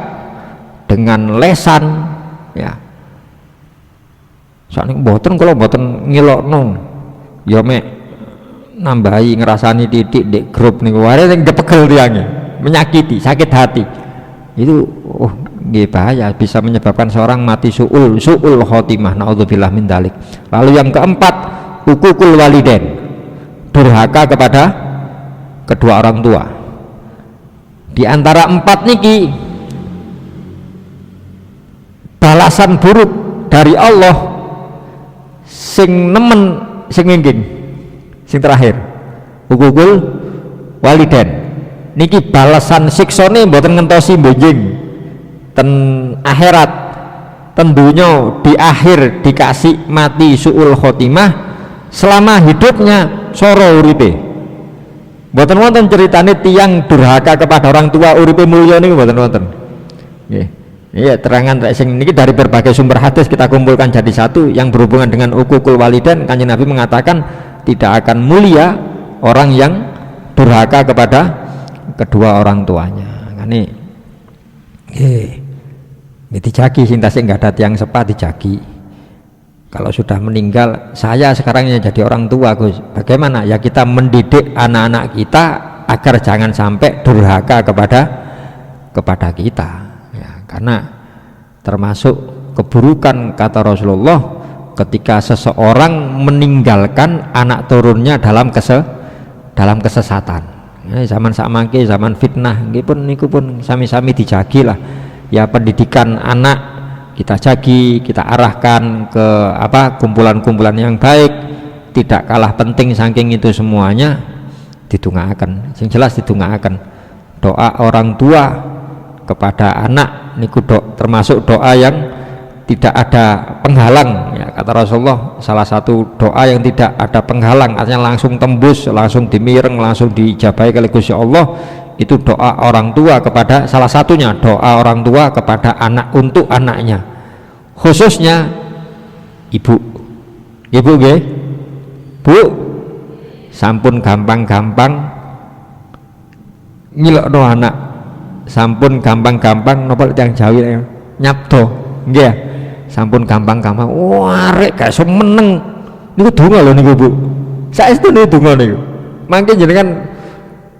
Speaker 2: dengan lesan ya. Sakniki mboten kula mboten ngilokno ya mek nambahi ngerasani titik di grup niku wae sing kepegel tiange, menyakiti, sakit hati. Itu nggih bahaya, bisa menyebabkan seorang mati su'ul khotimah, naudzubillah min dzalik. Lalu yang keempat, hukukul walidain, durhaka kepada kedua orang tua. Di antara 4 niki balasan buruk dari Allah sing nemen sing ngingking sing terakhir hukukul walidain niki balasan siksane mboten ngentosi benjing ten akhirat ten dunya di akhir dikasih mati suul khotimah selama hidupnya soro uripe mboten wonten ceritane tiang durhaka kepada orang tua uripe mulya niku mboten wonten nggih. Iya, terangan sing niki dari berbagai sumber hadis kita kumpulkan jadi satu yang berhubungan dengan hukukul walidain. Kanjeng Nabi mengatakan tidak akan mulia orang yang durhaka kepada kedua orang tuanya. Ngene. Nggih. Nggih dijagi sing tasih enggak ada tiang sepa dijagi. Kalau sudah meninggal, saya sekarang yang jadi orang tua, Gus. Bagaimana? Ya kita mendidik anak-anak kita agar jangan sampai durhaka kepada kita. Karena termasuk keburukan kata Rasulullah ketika seseorang meninggalkan anak turunnya dalam kesesatan. Zaman sakmangke zaman fitnah niku pun sami-sami dijagi lah. Ya pendidikan anak kita jagi, kita arahkan ke kumpulan-kumpulan yang baik. Tidak kalah penting saking itu semuanya ditungaaken. Sing jelas ditungaaken doa orang tua kepada anak niku termasuk doa yang tidak ada penghalang ya, kata Rasulullah salah satu doa yang tidak ada penghalang artinya langsung tembus, langsung dimireng, langsung dijabahi oleh Gusti Allah itu doa orang tua kepada salah satunya doa orang tua kepada anak untuk anaknya khususnya ibu nggih Bu sampun gampang-gampang ngilokno anak sampun gampang-gampang napa tiyang Jawi nyabdo nggih sampun gampang-gampang arek gak iso meneng niku donga lho niku Bu saestu niku donga niku mangke jenengan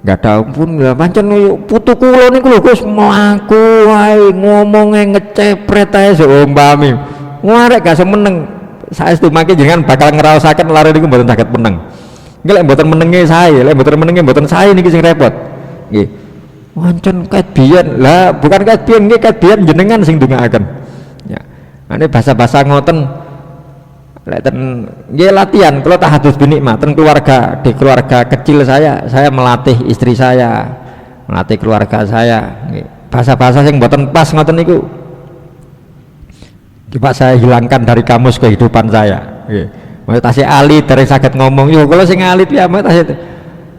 Speaker 2: enggak ada ampun lha pancen putu kula niku lho Gus mlaku wae ngomongnya ngecepret ae seumpami arek gak iso meneng saestu mangke jenengan bakal ngraosaken lare niku mboten saged meneng nggih lek mboten menenge sae lek mboten menenge mboten sae niki sing repot nggih wancen ket biyen lah bukan ket biyen nggih ket biyen jenengan sing ndongaaken ya ane bahasa-bahasa ngoten lek ten nggih latihan kula tahadus binikmah ten keluarga di keluarga kecil saya melatih istri saya melatih keluarga saya nggih bahasa-bahasa sing mboten pas ngoten niku coba saya hilangkan dari kamus kehidupan saya nggih maksud tasih alit dari saged ngomong yo kula sing alit ya tasih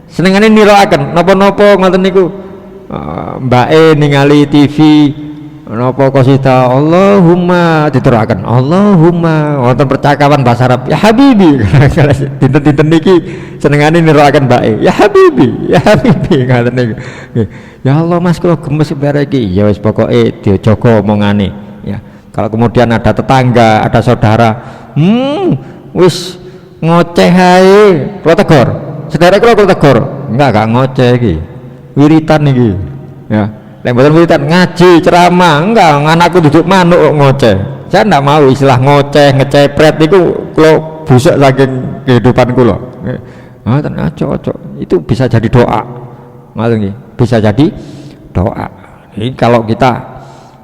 Speaker 2: senengane niroaken napa-napa ngoten niku mbake ningali TV napa qasida Allahumma diteraken Allahumma wonten percakapan bahasa Arab ya habibi dinten-dinten niki senengane niroaken mbake ya habibi ngoten niku ya Allah Mas kula gemes bare iki ya wis pokoke dijogo omongane ya kalau kemudian ada tetangga ada saudara wis ngoceh ae kula tegur sedherek kula tegur enggak ngoceh iki wiritan iki ya lek mboten wiritan ngaji ceramah enggak anakku duduk manuk kok ngoceh saya enggak mau istilah ngoceh ngecepret niku kula busuk saking kehidupan kula ngoten cocok itu bisa jadi doa ngoten nggih bisa jadi doa ini kalau kita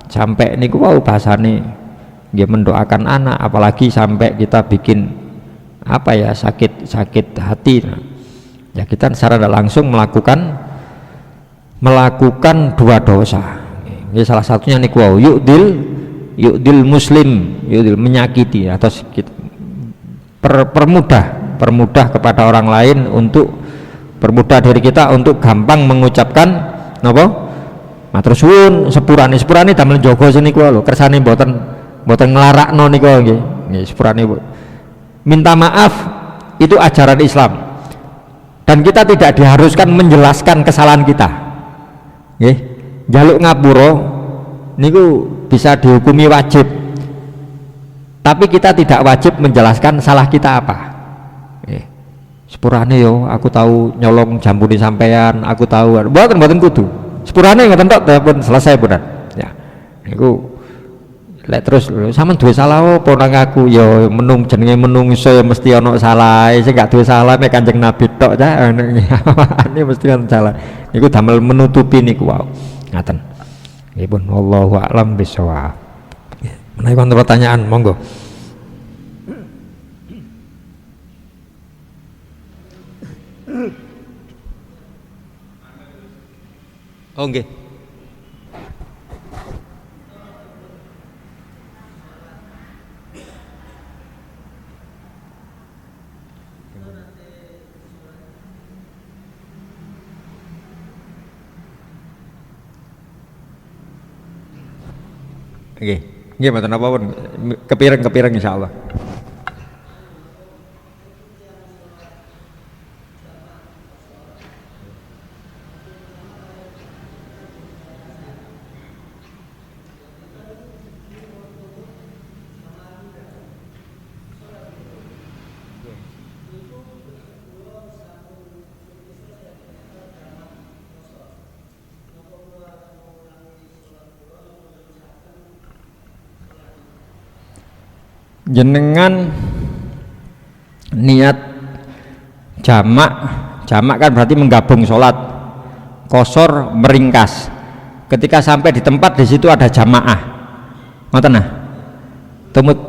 Speaker 2: sampai niku wau bahasane nggih mendoakan anak apalagi sampai kita bikin sakit hati ya kita secara langsung melakukan dua dosa. Ini salah satunya niku wau yu'dil muslim, yu'dil menyakiti atau permudah kepada orang lain untuk permudah diri kita untuk gampang mengucapkan napa? Matur suwun sepurane damel jaga seniku lho kersane mboten nglarakno niku nggih. Nggih sepurane minta maaf itu ajaran Islam. Dan kita tidak diharuskan menjelaskan kesalahan kita. Nggih, njaluk ngapura niku bisa dihukumi wajib. Tapi kita tidak wajib menjelaskan salah kita apa. Nggih. Sepurane yo, aku tahu nyolong jambune sampean, aku tahu. Mboten kudu. Sepurane ngoten tok pun selesai bener. Ya. Niku lek terus sampean duwe salah apa nang aku ya jenenge menungso ya mesti ana salah sing gak duwe salah mek Kanjeng Nabi tok ta ini mesti ana salah niku damel menutupi niku wae ngaten nggih pun wallahu a'lam bishawab Menawi wonten pertanyaan monggo. Oh nggih. Nggih. Nggih mboten apa-apa, kepireng insyaallah. Jenengan niat jamak kan berarti menggabung sholat, qashar meringkas. Ketika sampai di tempat di situ ada jamaah, ngoten nah, tumut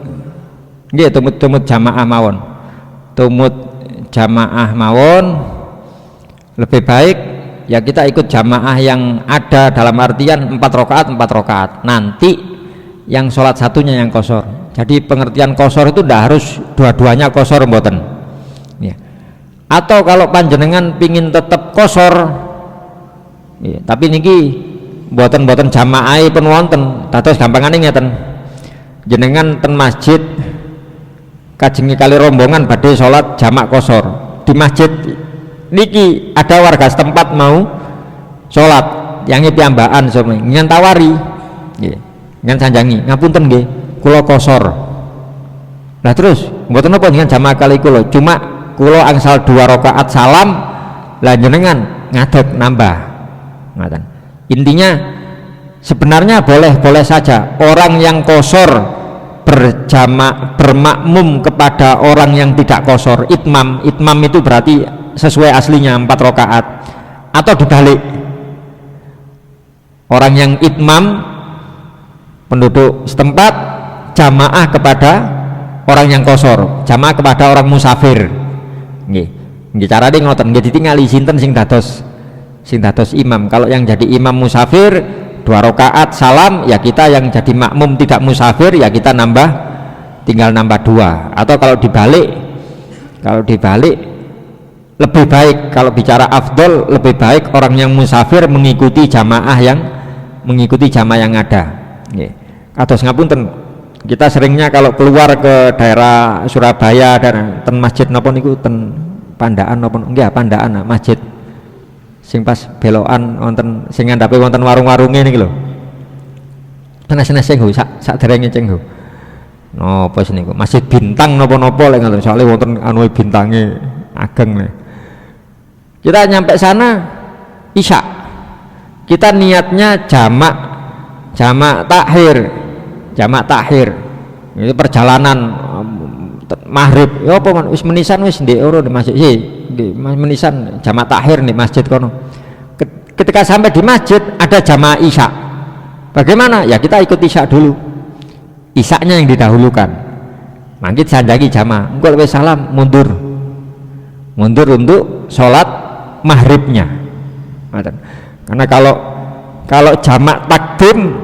Speaker 2: jamaah mawon, lebih baik ya kita ikut jamaah yang ada, dalam artian 4 rakaat nanti yang sholat satunya yang qashar. Jadi pengertian qashar itu tidak harus dua-duanya qashar mboten ya. Atau kalau panjenengan pingin tetap qashar ya, tapi niki mboten jamaah pun wonten, dados gampangane ngeten, jenengan ten masjid kajengi kali rombongan badhe salat jamak qashar di masjid niki, ada warga setempat mau salat yang piyambakan ngen tawari nggih, ngen sanjangi ngapunten nggih kula qashar. Nah terus mboten napa dengan jamaah kali kula, cuma kula angsal 2 rakaat salam lah jenengan ngadeg nambah. Ngoten. Intinya sebenarnya boleh saja orang yang qashar bermakmum kepada orang yang tidak qashar, itmam itu berarti sesuai aslinya 4 rakaat, atau dibalik, orang yang itmam penduduk setempat jamaah kepada orang yang qashar, jamaah kepada orang musafir nggih carane ngoten nggih, ditingali sinten sing dados imam. Kalau yang jadi imam musafir 2 rakaat salam ya, kita yang jadi makmum tidak musafir ya kita tinggal nambah 2. Atau kalau dibalik lebih baik, kalau bicara afdol lebih baik orang yang musafir mengikuti jamaah yang ada nggih. Kados ngapunten, kita seringnya kalau keluar ke daerah Surabaya dan ten masjid napa niku ten Pandaan napa nggih Pandaan masjid sing pas belokan wonten sing ngandhape wonten warung-warunge niki lho. Tenas-tenas sing sak derenge ceng ho. Napa niku Masjid Bintang napa-napa lek ngoten, soalé wonten anu bintange ageng nih. Kita nyampe sana isya. Kita niatnya jamak takhir ini perjalanan maghrib ya apa wis menisan wis ndek ora di masjid menisan jamak takhir di masjid kono. Ketika sampai di masjid ada jamaah isya, bagaimana ya, kita ikut isya dulu, isyanya yang didahulukan, mangkit sanjangi jamaah engko wis salam mundur untuk sholat maghribnya. Karena kalau jamak takdim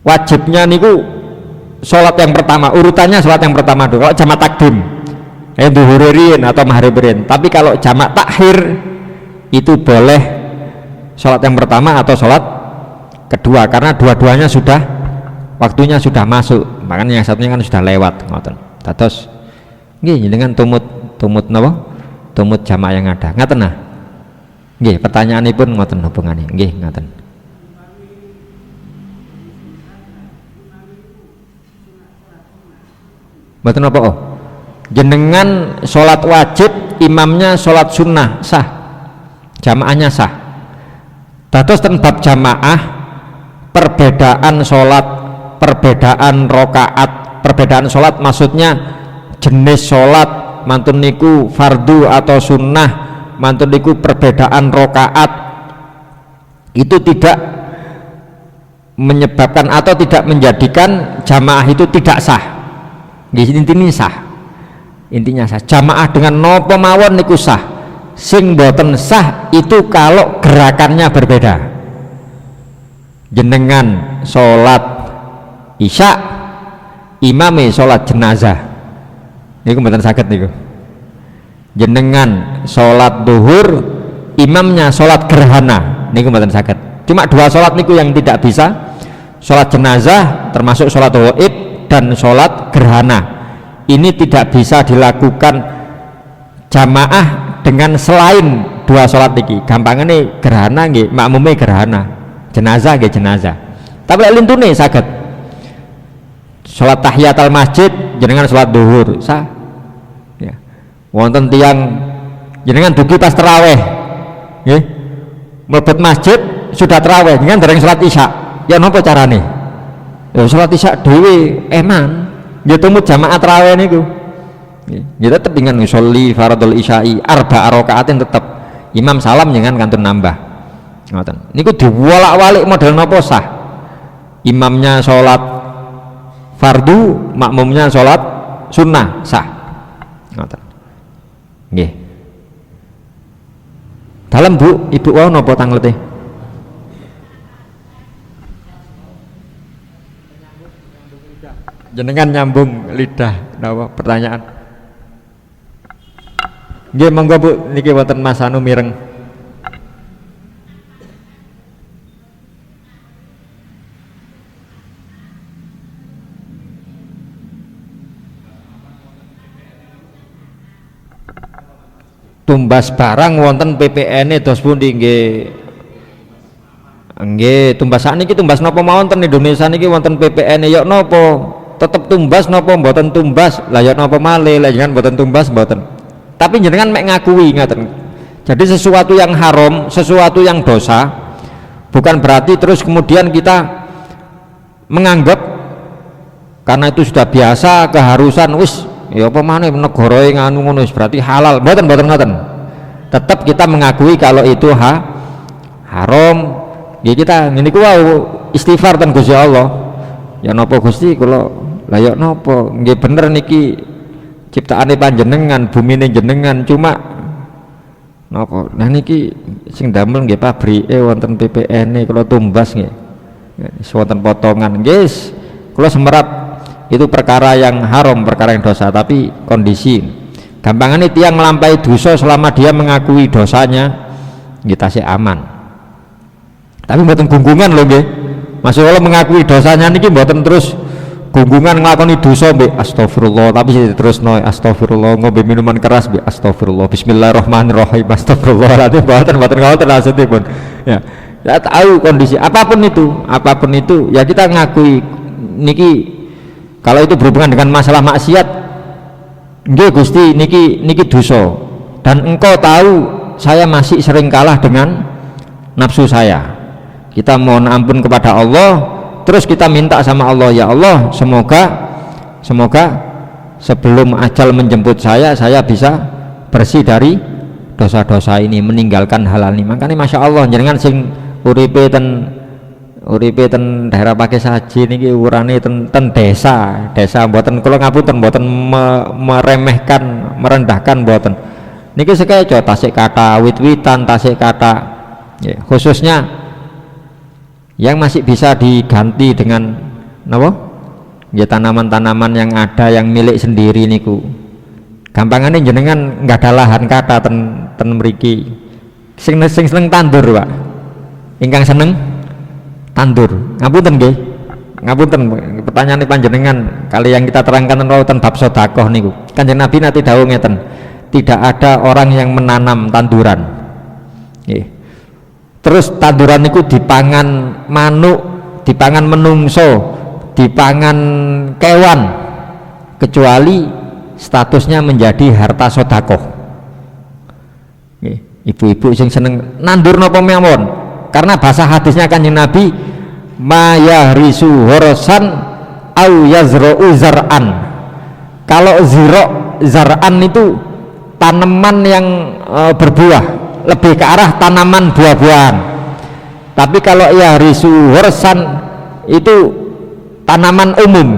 Speaker 2: wajibnya niku sholat yang pertama, urutannya sholat yang pertama dulu kalau jamak takdim duhuririn atau maghribirin. Tapi kalau jamak takhir itu boleh sholat yang pertama atau sholat kedua, karena dua-duanya sudah waktunya sudah masuk, makanya yang satunya kan sudah lewat ngoten. Dados nggih dengan tumut napa? Tumut jamak yang ada. Ngaten nah. Nggih, pertanyaanipun ngoten hubungane. Nggih, ngaten. Mboten apa oh. Jenengan sholat wajib, imamnya sholat sunnah sah, jamaahnya sah. Dados ten bab jamaah, perbedaan sholat, perbedaan rokaat, perbedaan sholat maksudnya jenis sholat mantun niku fardu atau sunnah, mantun niku perbedaan rokaat itu tidak menyebabkan atau tidak menjadikan jamaah itu tidak sah. Intinya sah, intinya sah. Jamaah dengan nopo mawon niku sah. Sing boten sah itu kalau gerakannya berbeda. Jenengan sholat isya, imame sholat jenazah, niku mboten saged niku. Jenengan sholat duhur, imamnya sholat gerhana, niku mboten saged. Cuma dua sholat niku yang tidak bisa, sholat jenazah termasuk sholat gaib dan sholat gerhana. Ini tidak bisa dilakukan jamaah dengan selain dua sholat niki. Gampangane gerhana nggih, makmume gerhana, jenazah nggih jenazah. Tapi lintune saged. Sholat tahiyatul masjid jenengan sholat duhur sah. Ya. Wonten tiyang jenengan dugi pas tarawih, nggih. Mlebet masjid sudah tarawih, jenengan dereng sholat isya. Ya napa carane? Ya sholat isya dhewe eman. Ya tumut jamaah tarawih niku. Ya tetep dengan sholli faradul isya'i arba rakaatin tetep. Imam salam jangan kantun nambah. Ngoten. Niku diwolak-walik model napa sah. Imamnya sholat fardu, makmumnya sholat sunnah sah. Ngoten. Nggih. Dalem Bu, Ibu wau napa tanglete? Jenengan nyambung lidah, napa pertanyaan? Nggih monggo Bu, niki wonten Mas Anu mireng. Tumbas barang wonten PPN-e dos pundi nggih? Nggih, tumbas sakniki tumbas napa mawon ten Indonesia niki wonten PPN-e ya napa? Tetep tumbas napa mboten tumbas? Lah ya napa malih, lah jangan mboten tumbas mboten. Tapi jenengan mek ngakui ngaten. Jadi sesuatu yang haram, sesuatu yang dosa bukan berarti terus kemudian kita menganggap karena itu sudah biasa keharusan wis ya apa maneh negara nganu ngono wis berarti halal. Mboten ngoten. Tetap kita mengakui kalau itu haram. Ya kita niku wau istighfar ten Gusti Allah. Ya napa Gusti kula lah ya napa nggih bener niki ciptaane panjenengan, bumine jenengan cuma napa nah niki sing damel nggih pabrike wonten PPN-e kula tumbas nggih wonten potongan nggih kula semerap itu perkara yang haram, perkara yang dosa, tapi kondisi gampangane tiang nglampahi dosa selama dia mengakui dosanya nggih tasih aman. Tapi mboten gunggungan lho nggih. Masih Allah mengakui dosanya niki mboten terus gunggungan nglakoni dosa mbek astagfirullah tapi diterusno astagfirullah, ngombe minuman keras mbek astagfirullah, bismillahirrahmanirrahim astagfirullah. Mboten ngoten maksudipun. Ya tahu kondisi apapun itu ya kita ngakui niki kalau itu berhubungan dengan masalah maksiat nggih Gusti niki dosa dan engkau tahu saya masih sering kalah dengan nafsu saya. Kita mohon ampun kepada Allah, terus kita minta sama Allah, ya Allah semoga sebelum ajal menjemput saya bisa bersih dari dosa-dosa ini, meninggalkan halal ini. Makanya masya Allah jenengan sing uripe ten daerah pakai saji niki urane ten desa mboten kula ngapunten mboten meremehkan merendahkan mboten niki sekeco tasik kata wit-witan tasik kata ya, khususnya yang masih bisa diganti dengan napa ya tanaman-tanaman yang ada yang milik sendiri niku gampangane jenengan nggak ada lahan kata ten mriki sing seneng tandur Pak ingkang seneng tandur ngapunten nggih ngapunten pertanyaan panjenengan kali yang kita terangkan ten bab sedekah niku Kanjeng Nabi nate dawuh ngeten tidak ada orang yang menanam tanduran nggih. Terus tanduran niku dipangan manuk, dipangan menungso, dipangan kewan, kecuali statusnya menjadi harta sedekah. Ibu-ibu sing seneng nandur napa mawon, karena bahasa hadisnya Kanjeng Nabi, ma yahrisu horosan au yazra'u zar'an. Kalau zar'an itu tanaman yang berbuah, lebih ke arah tanaman buah-buahan. Tapi kalau ya risu horsan itu tanaman umum.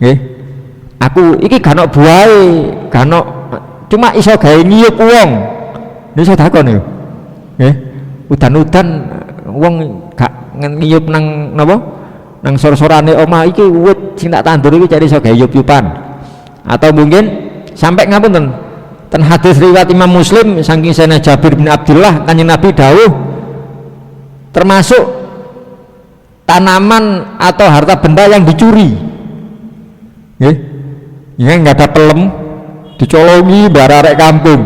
Speaker 2: Nggih. Aku iki gak ono buahe, gak ono, cuma iso gawe ngiyup wong. Niku sedekah niku. Nggih. Udan-udan wong gak ngiyup nang napa? Nang sor-sorane omah iki wit sing tak tandur iki cari iso gawe yup-yupan. Atau mungkin sampai ngapunten ten hadis riwayat Imam Muslim saking Sayyidina Jabir bin Abdullah Kanjeng Nabi dawuh termasuk tanaman atau harta benda yang dicuri. Nggih. Yang enggak ada pelem dicolongi bararek kampung.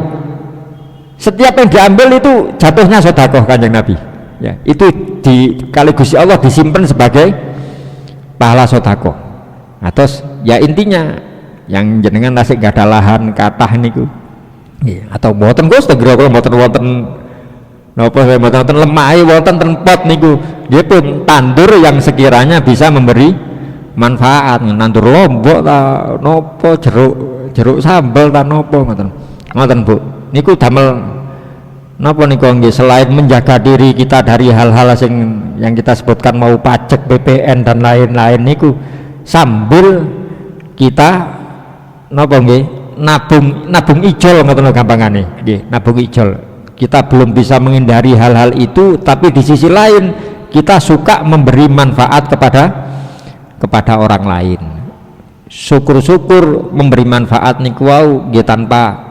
Speaker 2: Setiap yang diambil itu jatuhnya sedekah Kanjeng Nabi. Ya, itu di kali Gusti Allah disimpan sebagai pahala sedekah. Nah, terus ya intinya yang jenengan tasik gak ada lahan kathah niku. Nggih, atau mboten Gus tegera kula mboten wonten napa saya mboten lemahe wonten ten pot niku. Nggih pun tandur yang sekiranya bisa memberi manfaat, nandur lombok ta napa jeruk sambel ta napa ngoten. Ngoten Bu. Niku damel napa niku nggih selain menjaga diri kita dari hal-hal yang kita sebutkan mau pajak, PPN dan lain-lain niku sambil kita napa nggih nabung ijol ngoten lho gampangane nggih, nabung ijol. Kita belum bisa menghindari hal-hal itu, tapi di sisi lain kita suka memberi manfaat kepada orang lain. Syukur-syukur memberi manfaat niku wau nggih tanpa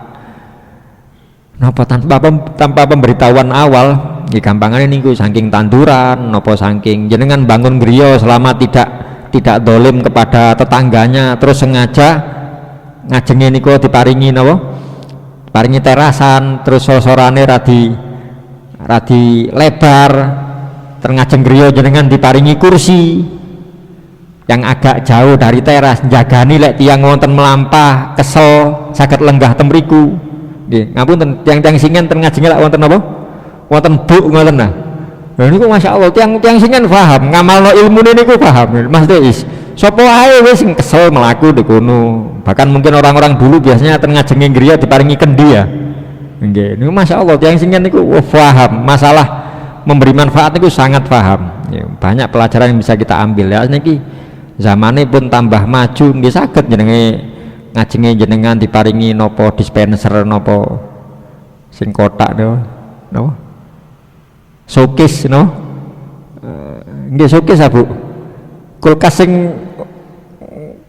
Speaker 2: pemberitahuan awal nggih gampangane niku saking tanduran napa saking jenengan bangun griya selama tidak dolim kepada tetangganya terus sengaja ngajenge niku diparingi napa? Paringi terasan terus sorane radi lebar terngajeng griya jenengan diparingi kursi yang agak jauh dari teras njagani lek tiyang wonten melampah kesel saged lenggah temriku. Nggih, ngapunten tiang-tiang singen ten ngajenge lek wonten napa? Wonten buk ngoten nah. Lha niku masyaallah tiang singen paham, ngamalno ilmune niku paham. Mas Deis sapa ae wis sing kesel melaku di kono. Bahkan mungkin orang-orang dulu biasanya ten ngajenge griya diparingi kendi ya. Nggih, niku masyaallah tiyang singen niku paham masalah memberi manfaat niku sangat paham. Ya, banyak pelajaran yang bisa kita ambil ya niki. Zamane pun tambah maju nggih saged jenenge ngajenge jenengan diparingi nopo dispenser nopo sing kotak niku. Napa? Showcase no? Nggih showcase Bu. Kulkas sing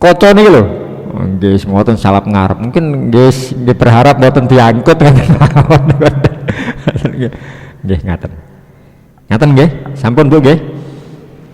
Speaker 2: kaca niki lho. Nggih mboten salap ngarep. Mungkin nggih berharap mboten diangkut kan. Nggih ngaten. Ngaten nggih, sampun Bu nggih.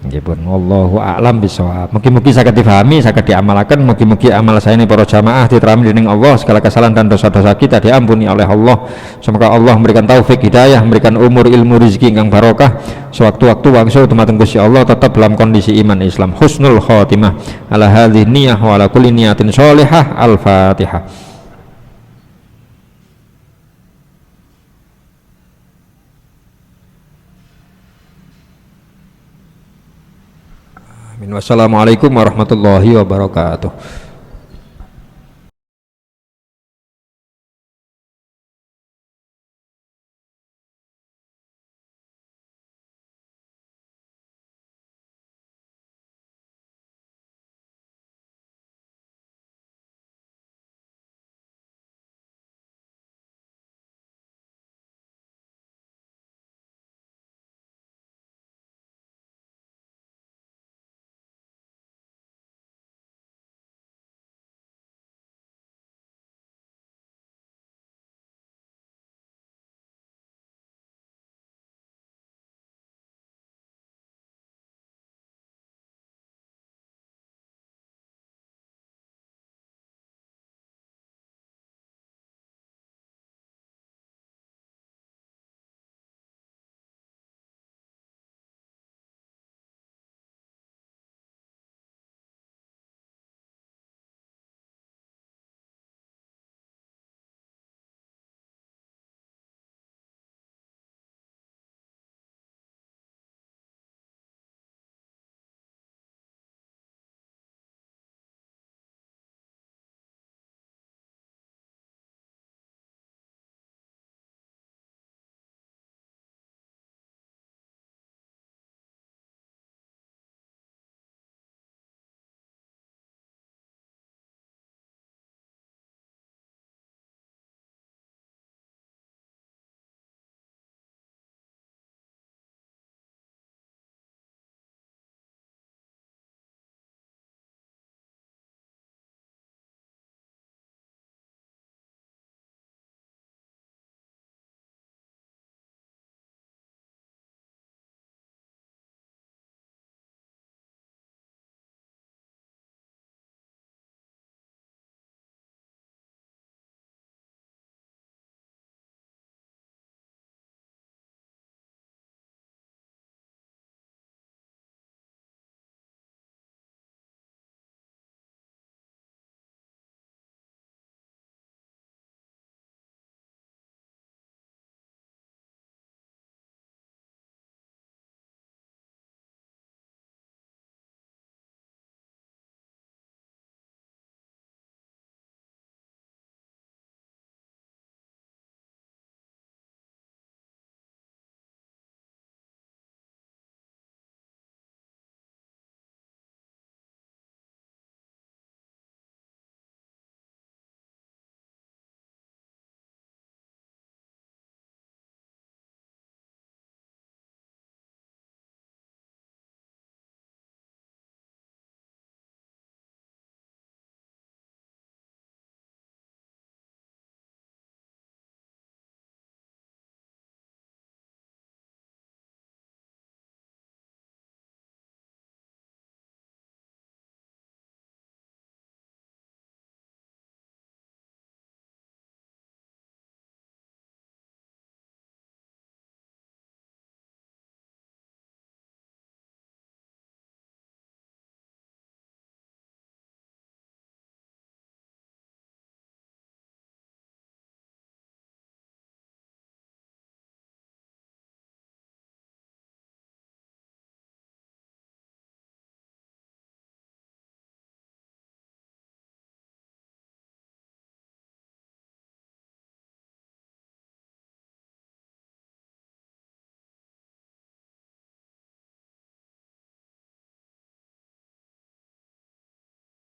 Speaker 2: Nggih pun wallahu a'lam bishawab. Mugi-mugi saged difahami, saged diamalaken. Mugi-mugi amal saya ini para jamaah diterima dening Allah, segala kesalahan dan dosa-dosa kita diampuni oleh Allah. Semoga Allah memberikan taufik hidayah, memberikan umur ilmu rezeki yang barokah. Sewaktu-waktu wangsul dumateng Gusti Allah tetap dalam kondisi iman Islam. Husnul khotimah. Ala hadhihi niyah wa ala kulli niyatin sholihah. Al-Fatihah. Wassalamualaikum warahmatullahi wabarakatuh.